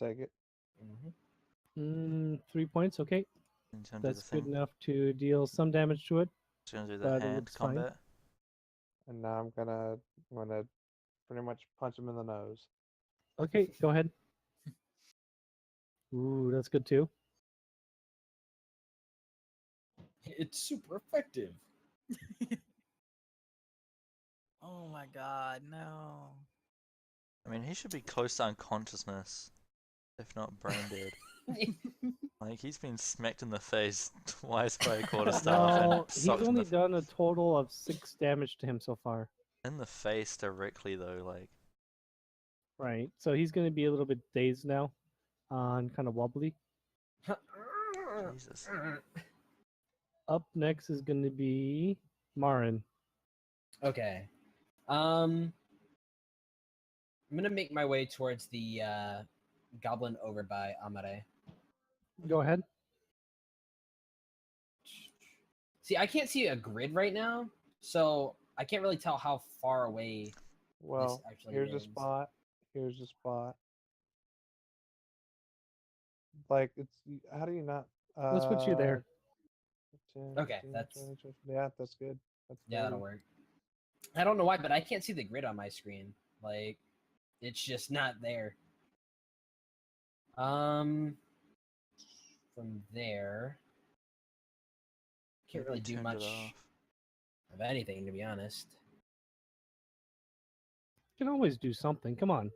take it. Mm-hmm. 3 points. Okay, He's gonna do the that's good thing. enough to deal some damage to it. He's gonna do the but it hand looks fine. combat. And now I'm gonna pretty much punch him in the nose. Okay, go ahead. Ooh, that's good too. It's super effective. Oh my god, no. I mean, he should be close to unconsciousness, if not brain dead. Like, he's been smacked in the face twice by a quarterstaff No, and he's socked in only the done a total of 6 damage to him so far. in the face directly though. Like, Right, so he's going to be a little bit dazed now, and kind of wobbly. Jesus. Up next is going to be Marin. Okay. I'm gonna make my way towards the goblin over by Amare. Go ahead. See, I can't see a grid right now, so I can't really tell how far away Well, actually here's a is. spot. Here's a spot. Like it's how do you not? Let's put you there. 10, Okay, 15, that's- 20, 20, yeah, that's good. That's Yeah, that'll very- work. I don't know why, but I can't see the grid on my screen. Like, it's just not there. From there, can't maybe really he do turned much it off. of anything, to be honest. You can always do something. Come on.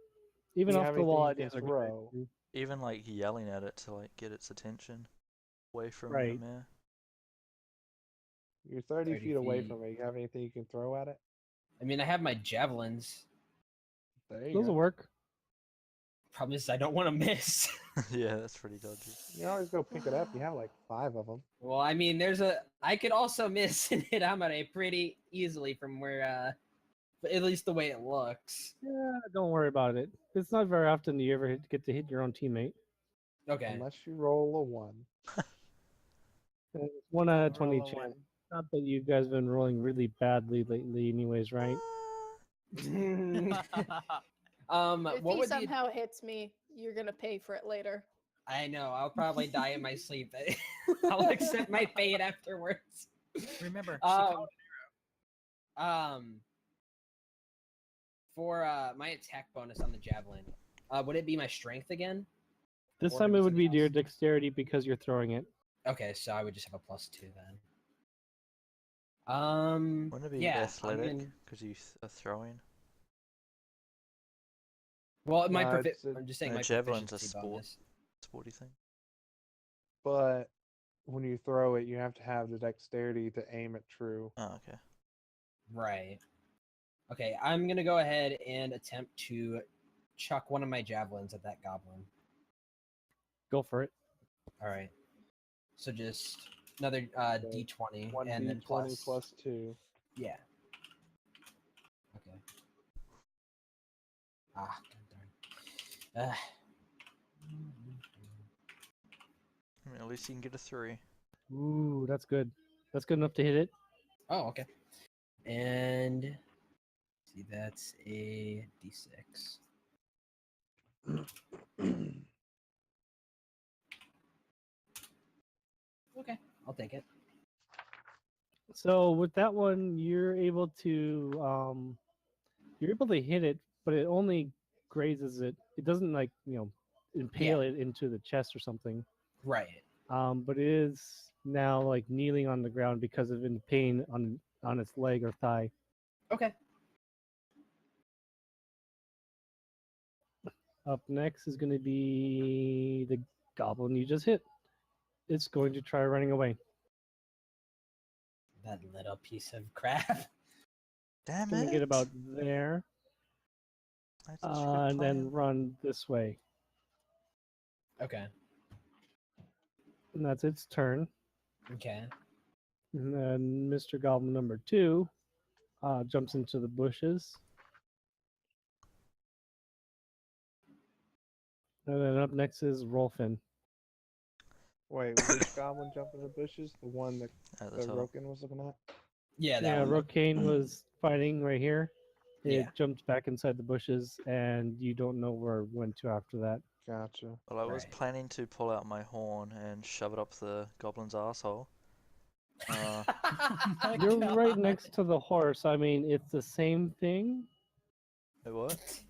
Even Do you off have the wall anything you ideas can are throw? good. Even like yelling at it to like get its attention away from Right. Amir. You're 30 30 feet away feet. from it. You have anything you can throw at it? I mean, I have my javelins. There you Those go. will work. Problem is, I don't want to miss. Yeah, that's pretty dodgy. You can always go pick it up. You have like 5 of them. Well, I mean, I could also miss and hit Amare pretty easily from where, at least the way it looks. Yeah, don't worry about it. It's not very often you ever get to hit your own teammate. Okay. Unless you roll a 1. It's 1 out of Roll 20 a chance. one. Not that you guys have been rolling really badly lately, anyways, right? What If he would be? somehow hits me, you're gonna pay for it later. I know. I'll probably die in my sleep. I'll accept my fate afterwards. Remember, For my attack bonus on the javelin, would it be my strength again? This Or time it would be something your else? dexterity because you're throwing it. Okay, so I would just have a +2 then. Wouldn't it be yeah. athletic because you are throwing? Well, my No, it's a- I'm just saying No, my javelin's a proficiency sport. bonus. Sporty thing. But when you throw it, you have to have the dexterity to aim it true. Oh, okay. Right. Okay, I'm gonna go ahead and attempt to chuck one of my javelins at that goblin. Go for it. All right. So just another d20 1 and then d20 plus 2. Yeah. Okay. Ah, darn. I mean, at least you can get a 3. Ooh, that's good. That's good enough to hit it. Oh, okay. And see, that's a d6. Okay, I'll take it. So with that one, you're able to hit it, but it only grazes it. It doesn't like impale it into the chest or something. Right. But it is now like kneeling on the ground because of in pain on its leg or thigh. Okay. Up next is going to be the goblin you just hit. It's going to try running away. That little piece of crap. Damn Going it! to get about there, That's such a good and then plan. run this way. Okay. And that's its turn. Okay. And then Mr. Goblin number 2 jumps into the bushes. And then up next is Rolfin. Wait, which goblin jumped in the bushes? The one that At the the top. Roken was looking at? Yeah, that Yeah, one. Rokane was fighting right here. It Yeah. jumped back inside the bushes, and you don't know where it went to after that. Gotcha. Well, I was Right. planning to pull out my horn and shove it up the goblin's asshole. Oh my You're right God. next to the horse. I mean, it's the same thing. Wait, what?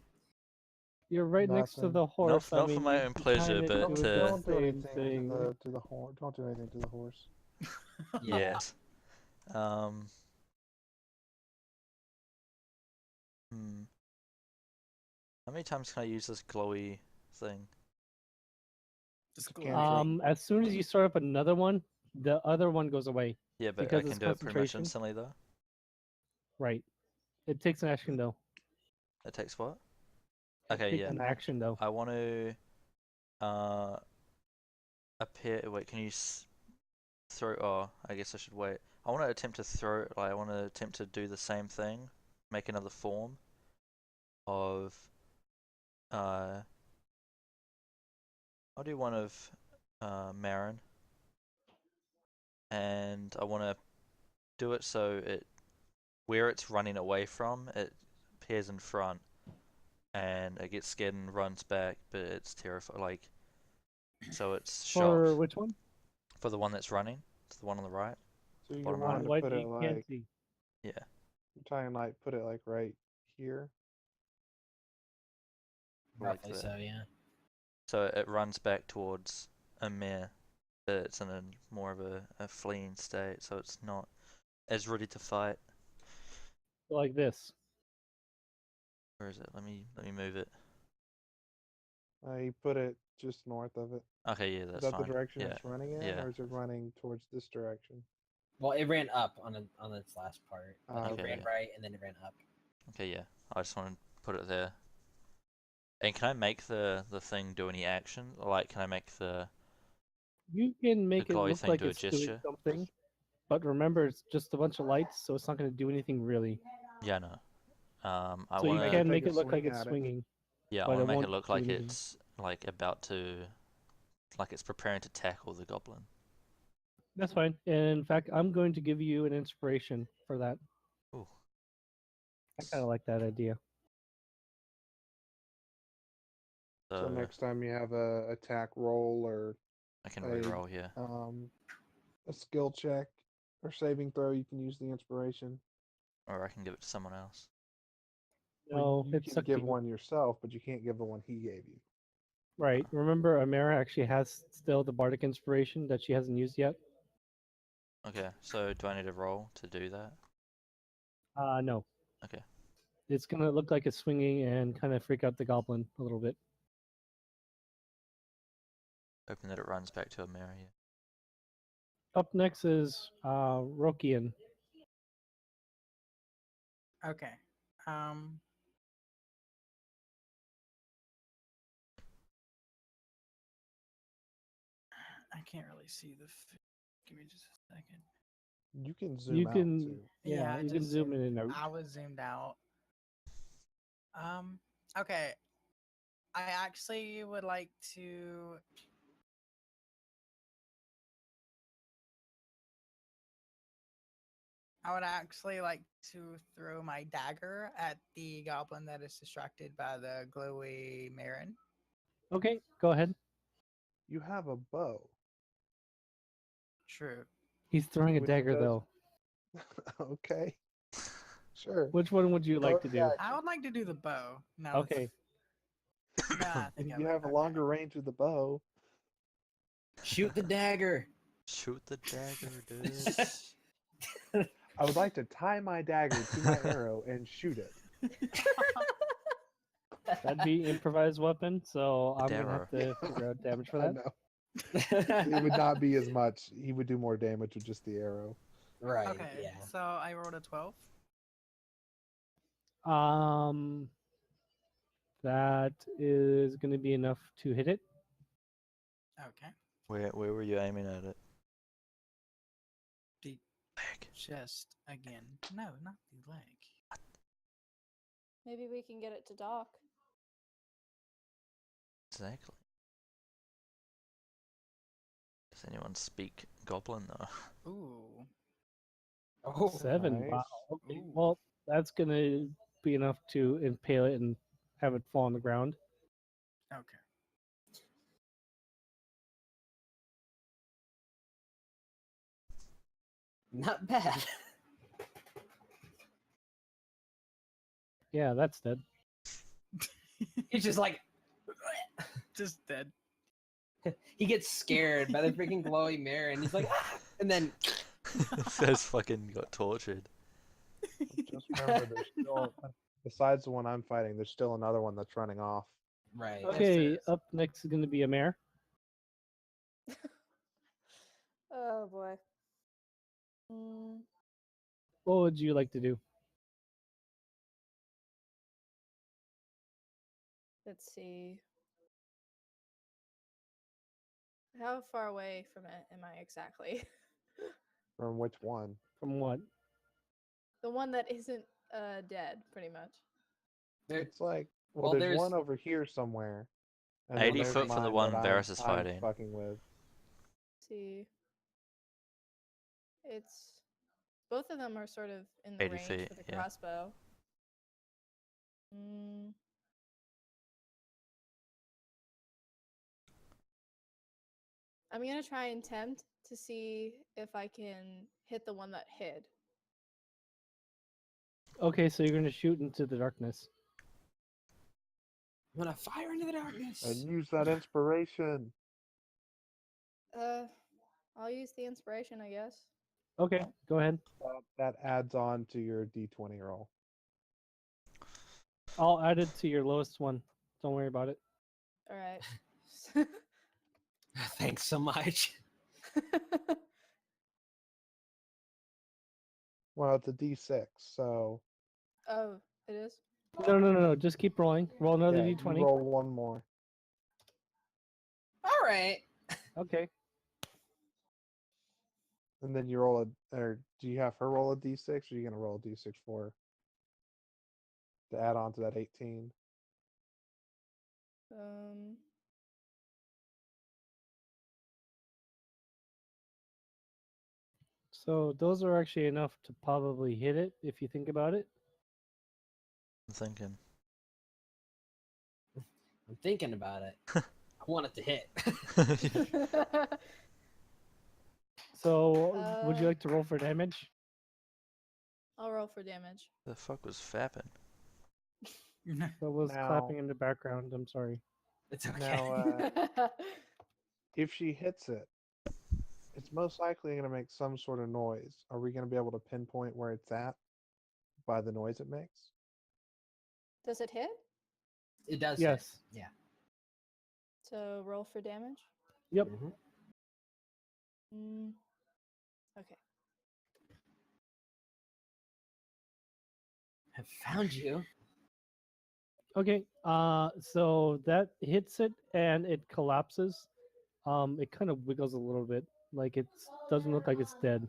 You're right next to Nothing. the horse. I Not for mean, my you own pleasure, kinda but do Don't, the don't do same anything thing. to the horse. Don't do anything to the horse. Yeah. yet. Um. Hmm. How many times can I use this glowy thing? Just It's a go cantrip. away. As soon as you start up another one, the other one goes away. Yeah, but Because I it's can do it pretty much concentration. instantly though. Right. It takes an action though. It takes what? It Okay, takes yeah. an action though. I want to appear. Wait, can you throw? Oh, I guess I should wait. I want to attempt to throw. Like, I want to attempt to do the same thing, make another form of. I'll do one of Marin, and I want to do it so it where it's running away from, it appears in front, and it gets scared and runs back, but it's terrified. Like, so it's For shocked. which one? For the one that's running, it's the one on the right. So you're Bottom On right. wanting to what put it you can't like see. Yeah. you're trying to like put it like right here. Like Roughly that. so, yeah. So it runs back towards Amir, but it's in a more of a fleeing state, so it's not as ready to fight. Like this. Where is it? Let me move it. You put it just north of it. Okay, yeah, Is that's that the fine. direction Yeah, it's running in, yeah. or is it running towards this direction? Well, it ran up on its last part. Like Okay, it ran yeah. right and then it ran up. Okay, yeah. I just want to put it there. And can I make the thing do any action? Like, can I make the You can make it glowy look thing like do a it's doing gesture? something, but remember it's just a bunch of lights, so it's not going to do anything really. Yeah, no. I So you wanna. can take make a it look like swing it's at it. swinging. Yeah, I but wanna it make it won't look do like anything. it's like about to, like it's preparing to tackle the goblin. That's fine. And in fact, I'm going to give you an inspiration for that. Ooh. I kind of like that idea. So So next time you have a attack roll or I can a reroll here. a skill check or saving throw, you can use the inspiration. Or I can give it to someone else. No, you it's can up to give you. one yourself, but you can't give the one he gave you. Right. Remember, Amara actually has still the bardic inspiration that she hasn't used yet. Okay, so do I need to roll to do that? No. Okay. It's gonna look like it's swinging and kind of freak out the goblin a little bit. Hoping that it runs back to a mirror here. Up next is Rokian. Okay. I can't really see the. Give me just a second. You can zoom You out can, too. yeah, I you can just zoom in and out. I was zoomed out. Okay. I actually would like to. I would actually like to throw my dagger at the goblin that is distracted by the glowy Marin. Okay, go ahead. You have a bow. True. He's throwing a Which dagger does- though. Okay. Sure. Which one would you like to do? I would like to do the bow. Now Okay. I think of You it, have a okay. longer range with the bow. Shoot the dagger. Shoot the dagger, dude. I would like to tie my dagger to my arrow and shoot it. That'd be improvised weapon, so I'm gonna have Darrow. to figure out damage for I that. know. It would not be as much. He would do more damage with just the arrow. Right. Okay, Yeah. so I rolled a 12. That is gonna be enough to hit it. Okay. Where were you aiming at it? The Leg. chest again. No, not the leg. Maybe we can get it to dock. Exactly. Does anyone speak goblin though? Ooh. Oh, 7. nice. Wow. Okay. Ooh. Well, that's gonna be enough to impale it and have it fall on the ground. Okay. Not bad. Yeah, that's dead. He's just like Just dead. he gets scared by the freaking glowy mirror, and he's like, "Ah!" And then Fez fucking got tortured. Just remember, there's still, besides the one I'm fighting, there's still another one that's running off. right. Yes, Okay, there is. up next is going to be a mare. Oh boy. Mm, What would you like to do? let's see. How far away from it am I exactly? From which one? From what? The one that isn't dead, pretty much. There, It's like, well, well, there's there's- one over here somewhere. And 80 then there's foot from the mine one that Varys is I'm fighting. fucking with. See. It's both of them are sort of in the 80 range feet, for the yeah. crossbow. Mm. I'm gonna try and tempt to see if I can hit the one that hid. Okay, so you're going to shoot into the darkness. I'm gonna fire into the darkness. And use that inspiration. I'll use the inspiration, I guess. Okay, go ahead. That adds on to your D20 roll. I'll add it to your lowest one. Don't worry about it. All right. Thanks so much. Well, it's a D6, so Oh, it is? No. Just keep rolling. Roll another yeah, you d20. roll one more. All right. Okay. And then you roll a, or do you have her roll a D6, or are you gonna roll a D6 for her to add on to that 18? Um, So those are actually enough to probably hit it if you think about it. I'm thinking. I'm thinking about it. I want it to hit. So would you Uh, like to roll for damage? I'll roll for damage. The fuck was fapping? That was Now- clapping in the background. I'm sorry. It's okay. Now, if she hits it, it's most likely going to make some sort of noise. Are we going to be able to pinpoint where it's at by the noise it makes? Does it hit? It does. Yes. Hit. Yeah. So roll for damage? Yep. Mhm. Mm, okay. I found you. Okay. So that hits it and it collapses. It kind of wiggles a little bit, like it doesn't look like it's dead.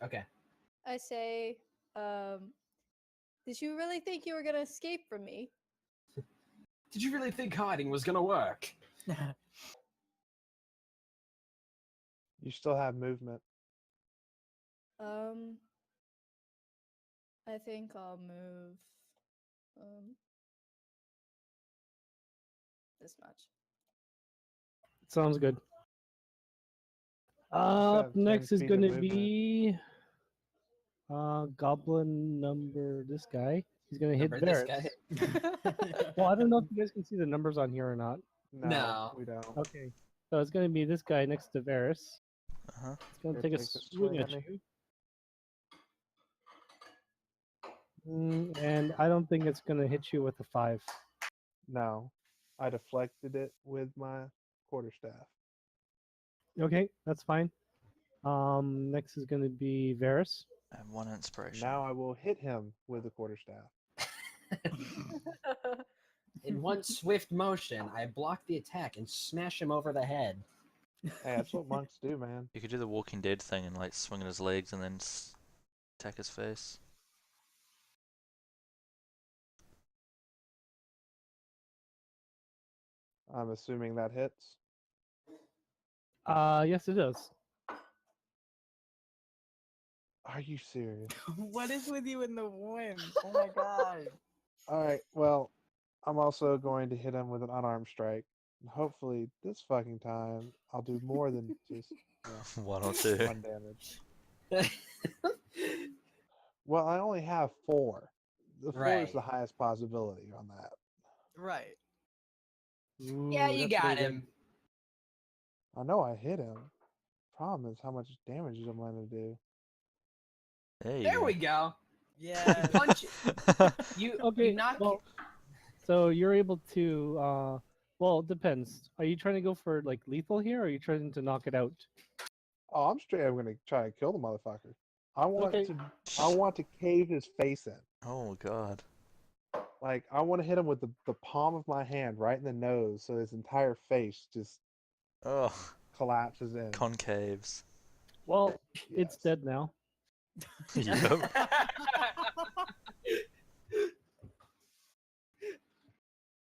Okay. I say, did you really think you were gonna escape from me? Did you really think hiding was gonna work? You still have movement. I think I'll move this much. Sounds good. have Up 10 next is feet of going to movement. be goblin number this guy. He's going to hit Remember this Barrett. guy? Well, I don't know if you guys can see the numbers on here or not. No. We don't. Okay. So it's going to be this guy next to Varys. Uh-huh. It's going to Here, take a take a swing swing at at me. you. And I don't think it's going to hit you with a 5. No. I deflected it with my quarterstaff. Okay, that's fine. Next is going to be Varys. I have one inspiration. Now I will hit him with the quarterstaff. In one swift motion, I block the attack and smash him over the head. Hey, that's what monks do, man. You could do the Walking Dead thing and like swing at his legs and then attack his face. I'm assuming that hits. Yes, it does. Are you serious? What is with you in the wind? Oh my god. All right. Well, I'm also going to hit him with an unarmed strike. And hopefully, this fucking time, I'll do more than just One or two. 1 damage. Well, I only have 4. The 4 is the Right. highest possibility on that. Right. Yeah, Ooh, you that's got pretty good. him. I know I hit him. Problem is how much damage I'm going to do. There you There go. we go. Yeah. Punch. You Okay, knock. well, so you're able to. Well, it depends. Are you trying to go for like lethal here, or are you trying to knock it out? Oh, I'm straight. I'm going to try to kill the motherfucker. I want Okay. to. I want to cave his face in. Oh god. Like I want to hit him with the palm of my hand right in the nose, so his entire face just Oh, collapses in. concaves. Well, it's Yes. dead now. Yep.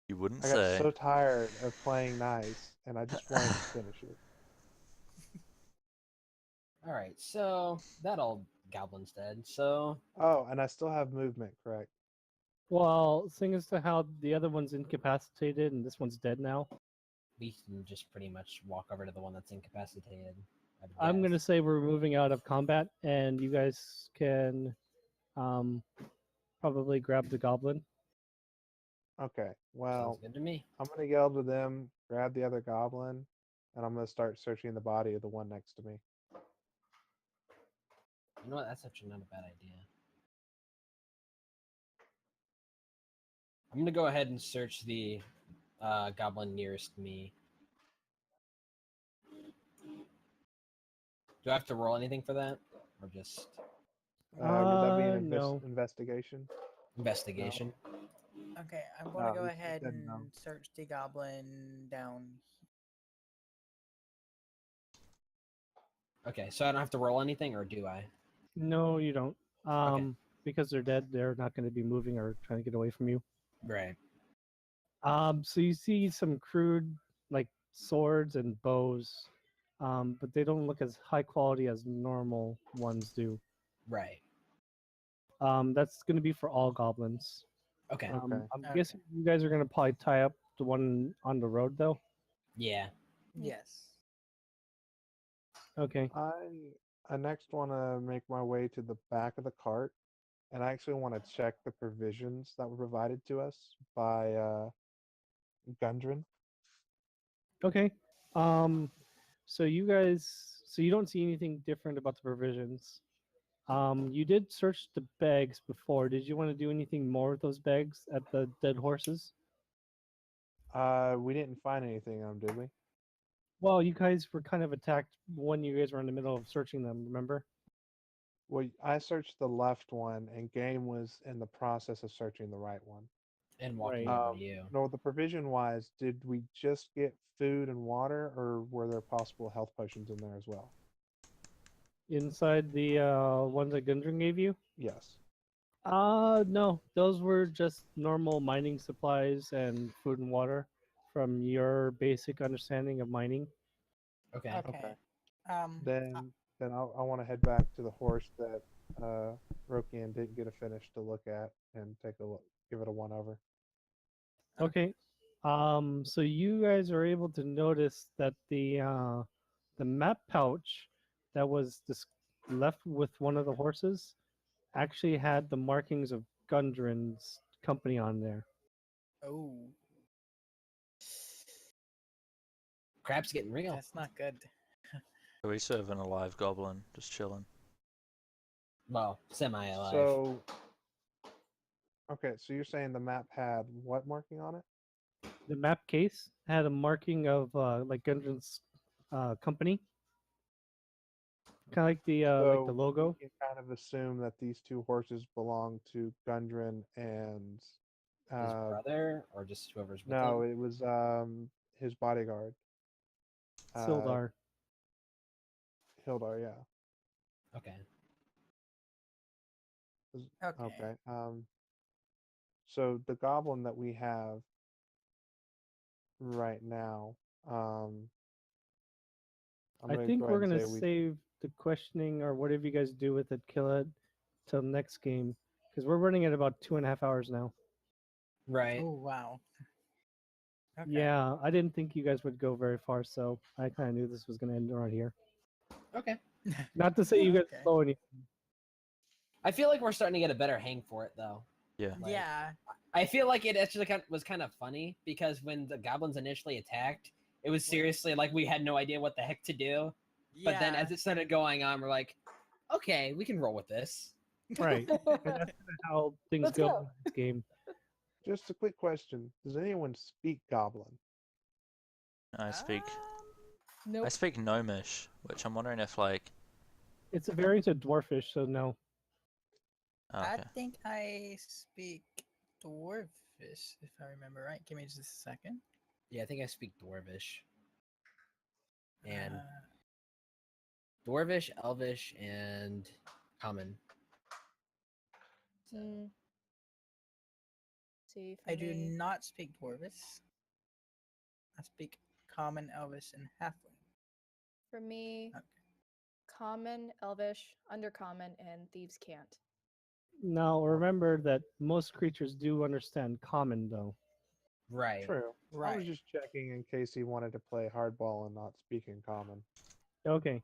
You wouldn't I got say. so tired of playing nice, and I just wanted to finish it. All right, so that old goblin's dead. So Oh, and I still have movement, correct? Well, seeing as to how the other one's incapacitated and this one's dead now, we can just pretty much walk over to the one that's incapacitated. I would I'm gonna guess. say we're moving out of combat, and you guys can probably grab the goblin. Okay. Sounds Well, good to me. I'm gonna yell to them, grab the other goblin, and I'm gonna start searching the body of the one next to me. You know what? That's actually not a bad idea. I'm gonna go ahead and search the goblin nearest me. Do I have to roll anything for that, or just Would that be an No. investigation? investigation? Okay, I'm gonna No, go he ahead said and no. search the goblin down. Okay, so I don't have to roll anything, or do I? No, you don't. Because they're dead, they're not going to be moving or trying to get away from you. Right. So you see some crude, like swords and bows, but they don't look as high quality as normal ones do. Right. That's going to be for all goblins. Okay. Okay. I'm Okay. guessing you guys are going to probably tie up the one on the road, though. Yeah. Yes. Okay. I next want to make my way to the back of the cart, and I actually want to check the provisions that were provided to us by Gundren. Okay. So you don't see anything different about the provisions. You did search the bags before. Did you want to do anything more with those bags at the dead horses? We didn't find anything on, did we? Well, you guys were kind of attacked when you guys were in the middle of searching them, remember? Well, I searched the left one, and Game was in the process of searching the right one. And walking Right. over to you. No, the provision wise, did we just get food and water, or were there possible health potions in there as well? Inside the ones that Gundren gave you? Yes. No. Those were just normal mining supplies and food and water from your basic understanding of mining. Okay. Okay. Um. Then I want to head back to the horse that Rokian didn't get a finish to look at and take a look, give it a one over. Okay. So you guys are able to notice that the map pouch that was left with one of the horses actually had the markings of Gundren's company on there. Oh, Crap's getting real. that's not good. Are we serving a live goblin? Just chilling. Well, semi-alive. So, okay, so you're saying the map had what marking on it? The map case had a marking of like Gundren's company, kind of like the So logo. you can kind of assume that these two horses belong to Gundren and His brother, or just whoever's with no, him. it was his bodyguard. Sildar. Hildar, yeah. Okay. Okay. Okay. So the goblin that we have right now, I'm I gonna think go we're ahead and gonna say we. save the questioning or whatever you guys do with it, kill it, till next game, because we're running at about 2.5 hours now. Right. Oh wow. Okay. Yeah, I didn't think you guys would go very far, so I kind of knew this was gonna end right here. Okay. Not to say you guys Okay. slow anything. I feel like we're starting to get a better hang for it, though. Yeah. Like, Yeah. I feel like it actually was kind of funny because when the goblins initially attacked, it was seriously like we had no idea what the heck to do. But then Yeah. as it started going on, we're like, okay, we can roll with this. Right. And that's kind of how things Let's go go. in this game. Just a quick question: does anyone speak Goblin? I speak Nope. I speak Gnomish, which I'm wondering if like It's a variant of Dwarfish, so no. oh, I okay. think I speak Dwarfish, if I remember right. Give me just a second. Yeah, I think I speak Dwarvish. And Uh, Dwarvish, Elvish, and Common. Mm. See, for I do me, not speak Dwarvish. I speak Common, Elvish, and Halfling. for me, Okay. common, elvish, undercommon, and thieves can't. Now remember that most creatures do understand common, though. Right. True. I Right. was just checking in case he wanted to play hardball and not speak in common. Okay.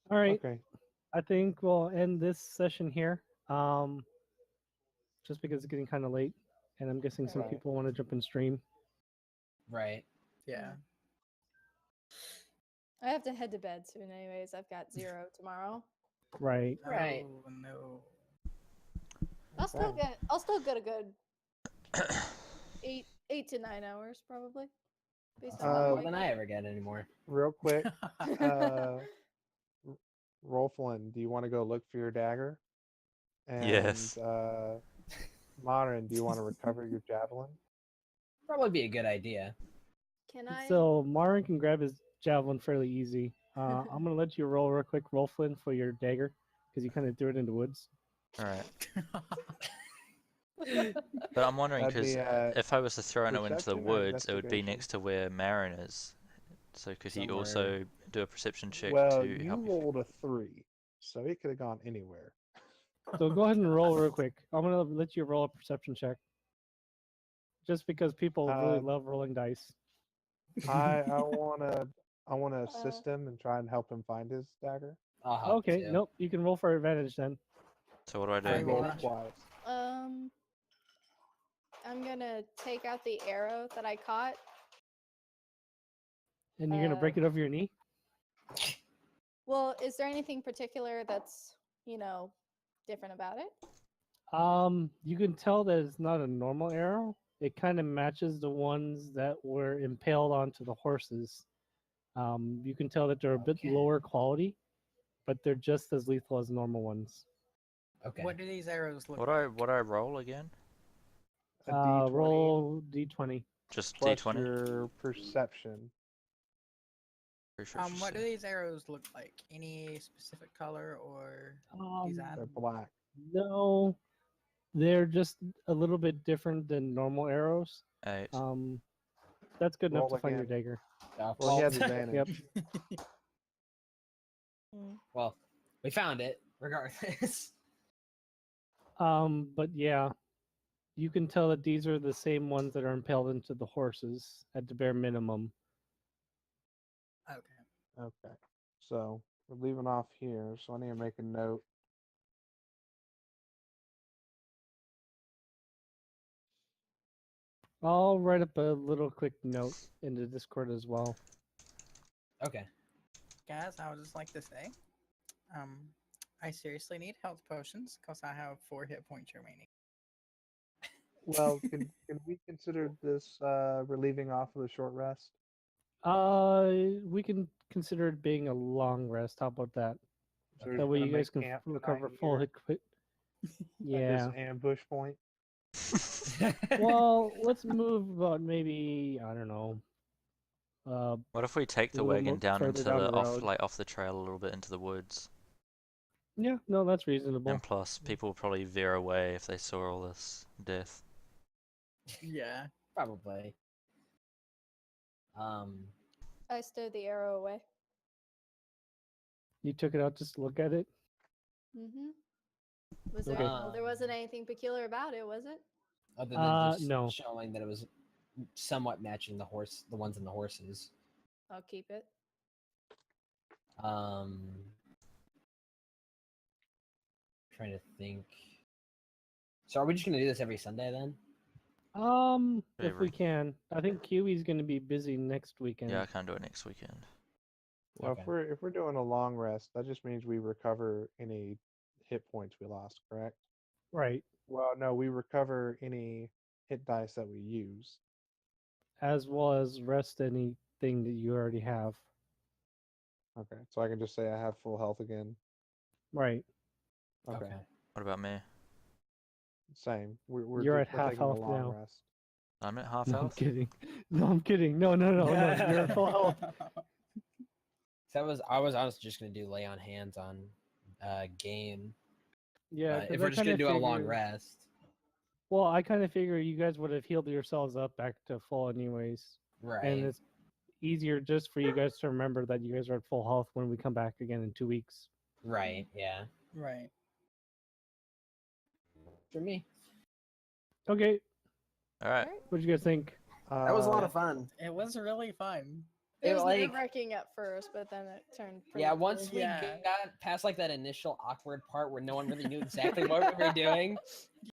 All right. Okay. I think we'll end this session here. Just because it's getting kind of late, and I'm guessing some Right. people want to jump in stream. Right. Yeah. I have to head to bed soon, anyways. I've got 0 tomorrow. Right. Right. Oh, no. I'll still Okay. get a good 8 to 9 hours probably, based on Not how more late. than I ever get anymore. Real quick, Rolflin, do you want to go look for your dagger? And Yes. Modern, do you want to recover your javelin? Probably be a good idea. Can I? So Marin can grab his javelin fairly easy. I'm gonna let you roll real quick, roll Flynn, for your dagger because you kind of threw it in the woods. All right. But I'm wondering That'd because be, if I was to throw it into the perception or woods, it would be investigation? next to where Marin is. So could he Somewhere- also do a perception check well, to you help you? rolled a 3, so it could have gone anywhere. So go ahead and roll real quick. I'm gonna let you roll a perception check, just because people really Um, love rolling dice. I wanna assist him and try and help him find his dagger. I'll help Okay, too. nope, you can roll for advantage then. So what do I I do? Very rolled much. twice. I'm gonna take out the arrow that I caught. And you're gonna break it over your knee. Well, is there anything particular that's, different about it? You can tell that it's not a normal arrow. It kind of matches the ones that were impaled onto the horses. You can tell that they're a bit Okay. lower quality, but they're just as lethal as normal ones. Okay. What do these arrows look What like? I roll again? A D20 Roll d20. Just plus D20. your perception. Pretty sure it's just What do a- these arrows look like? Any specific color or design? They're black. No, they're just a little bit different than normal arrows. 8. That's good enough Roll to find your again. dagger. Well, he has advantage. Well, we found it regardless. But yeah, you can tell that these are the same ones that are impaled into the horses at the bare minimum. Okay. Okay. So we're leaving off here, so I need to make a note. I'll write up a little quick note in the Discord as well. Okay. Guys, I would just like to say, I seriously need health potions because I have 4 hit points remaining. Well, can we consider this relieving off of the short rest? We can consider it being a long rest. How about that? So we're That way gonna you guys make can camp recover tonight full here hit quit. at Yeah. this ambush point. Well, let's move about maybe, I don't know. What if we take A the little wagon more down further into down the the off road. like off the trail a little bit into the woods? Yeah, no, that's reasonable. And plus, people will probably veer away if they saw all this death. Yeah. Probably. I stowed the arrow away. You took it out just to look at it? Mm-hmm. Was there? Okay. Well, there wasn't anything peculiar about it, was it? Other than just No. showing that it was somewhat matching the ones in the horses. I'll keep it. trying to think. So are we just gonna do this every Sunday then? If we Whatever. can. I think Kiwi's gonna be busy next weekend. Yeah, I can't do it next weekend. Well, Okay. if we're doing a long rest, that just means we recover any hit points we lost, correct? Right. Well, no, we recover any hit dice that we use. As well as rest anything that you already have. Okay, so I can just say I have full health again. Right. Okay, What about me? same. We're You're at we're half taking a health long now. rest. I'm at half No, I'm health. kidding. No, I'm kidding. No. You're at full health. So I was honestly just gonna do lay on hands on game. Yeah, But 'cause if I we're just gonna kinda do a long figured- rest. Well, I kind of figure you guys would have healed yourselves up back to full anyways. Right. And it's easier just for you guys to remember that you guys are at full health when we come back again in 2 weeks. Right, yeah. Right. For me. Okay, All right. what do you guys think? That was a lot of fun. It was really fun. It It, was like- nerve-wracking at first, but then it turned. Yeah, pretty once cool. we Yeah. got past like that initial awkward part where no one really knew exactly what we were doing,